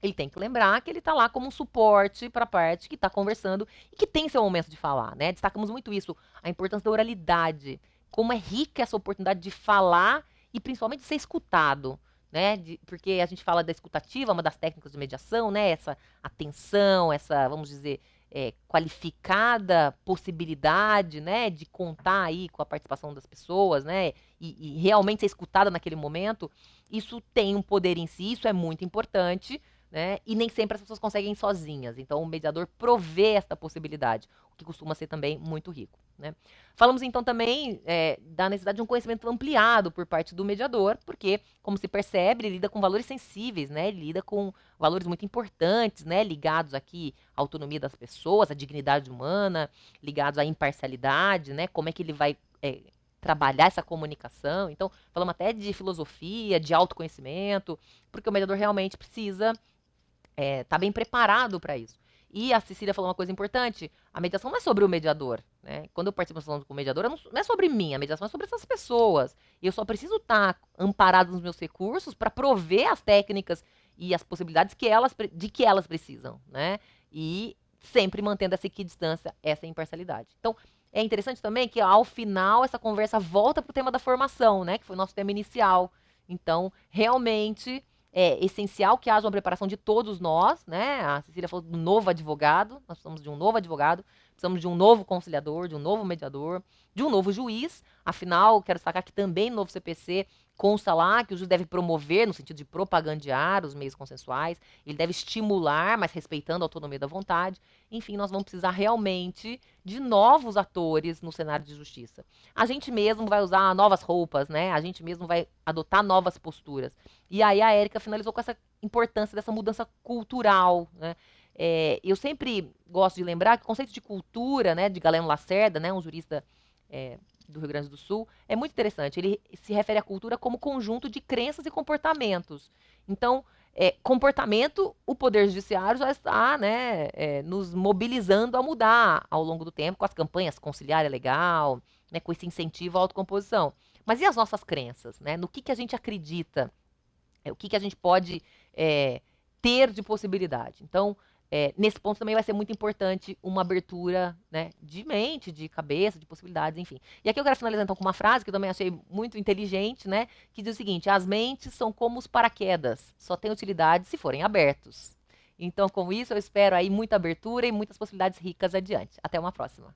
ele tem que lembrar que ele está lá como um suporte para a parte que está conversando e que tem seu momento de falar, né? Destacamos muito isso, a importância da oralidade, como é rica essa oportunidade de falar e principalmente de ser escutado, né? Porque a gente fala da escutativa, uma das técnicas de mediação, né? Essa atenção, essa, vamos dizer, qualificada possibilidade, né? De contar aí com a participação das pessoas, né? E realmente ser escutada naquele momento, isso tem um poder em si, isso é muito importante, né? E nem sempre as pessoas conseguem sozinhas. Então, o mediador provê esta possibilidade, o que costuma ser também muito rico, né? Falamos, então, também da necessidade de um conhecimento ampliado por parte do mediador, porque, como se percebe, ele lida com valores sensíveis, né? Ele lida com valores muito importantes, né? Ligados aqui à autonomia das pessoas, à dignidade humana, ligados à imparcialidade, né? Como é que ele vai trabalhar essa comunicação. Então, falamos até de filosofia, de autoconhecimento, porque o mediador realmente precisa tá bem preparado para isso. E a Cecília falou uma coisa importante, a mediação não é sobre o mediador, né? Quando eu participo falando com o mediador, não é sobre mim, a mediação é sobre essas pessoas. E eu só preciso estar amparado nos meus recursos para prover as técnicas e as possibilidades de que elas precisam, né? E sempre mantendo essa equidistância, essa imparcialidade. Então, é interessante também que ao final essa conversa volta para o tema da formação, né? Que foi o nosso tema inicial. Então, realmente é essencial que haja uma preparação de todos nós, né? A Cecília falou do novo advogado, nós precisamos de um novo advogado, precisamos de um novo conciliador, de um novo mediador, de um novo juiz. Afinal, quero destacar que também no novo CPC consta lá que o juiz deve promover, no sentido de propagandear os meios consensuais, ele deve estimular, mas respeitando a autonomia da vontade. Enfim, nós vamos precisar realmente de novos atores no cenário de justiça. A gente mesmo vai usar novas roupas, né? A gente mesmo vai adotar novas posturas. E aí a Érica finalizou com essa importância dessa mudança cultural, né? Eu sempre gosto de lembrar que o conceito de cultura, né, de Galeno Lacerda, né, um jurista do Rio Grande do Sul, é muito interessante. Ele se refere à cultura como conjunto de crenças e comportamentos. Então, comportamento, o Poder Judiciário já está, né, nos mobilizando a mudar ao longo do tempo, com as campanhas Conciliar é Legal, né, com esse incentivo à autocomposição. Mas e as nossas crenças? Né? No que a gente acredita? O que a gente pode ter de possibilidade. Então, nesse ponto também vai ser muito importante uma abertura, né, de mente, de cabeça, de possibilidades, enfim. E aqui eu quero finalizar então com uma frase que eu também achei muito inteligente, né, que diz o seguinte: as mentes são como os paraquedas, só têm utilidade se forem abertos. Então, com isso, eu espero aí muita abertura e muitas possibilidades ricas adiante. Até uma próxima.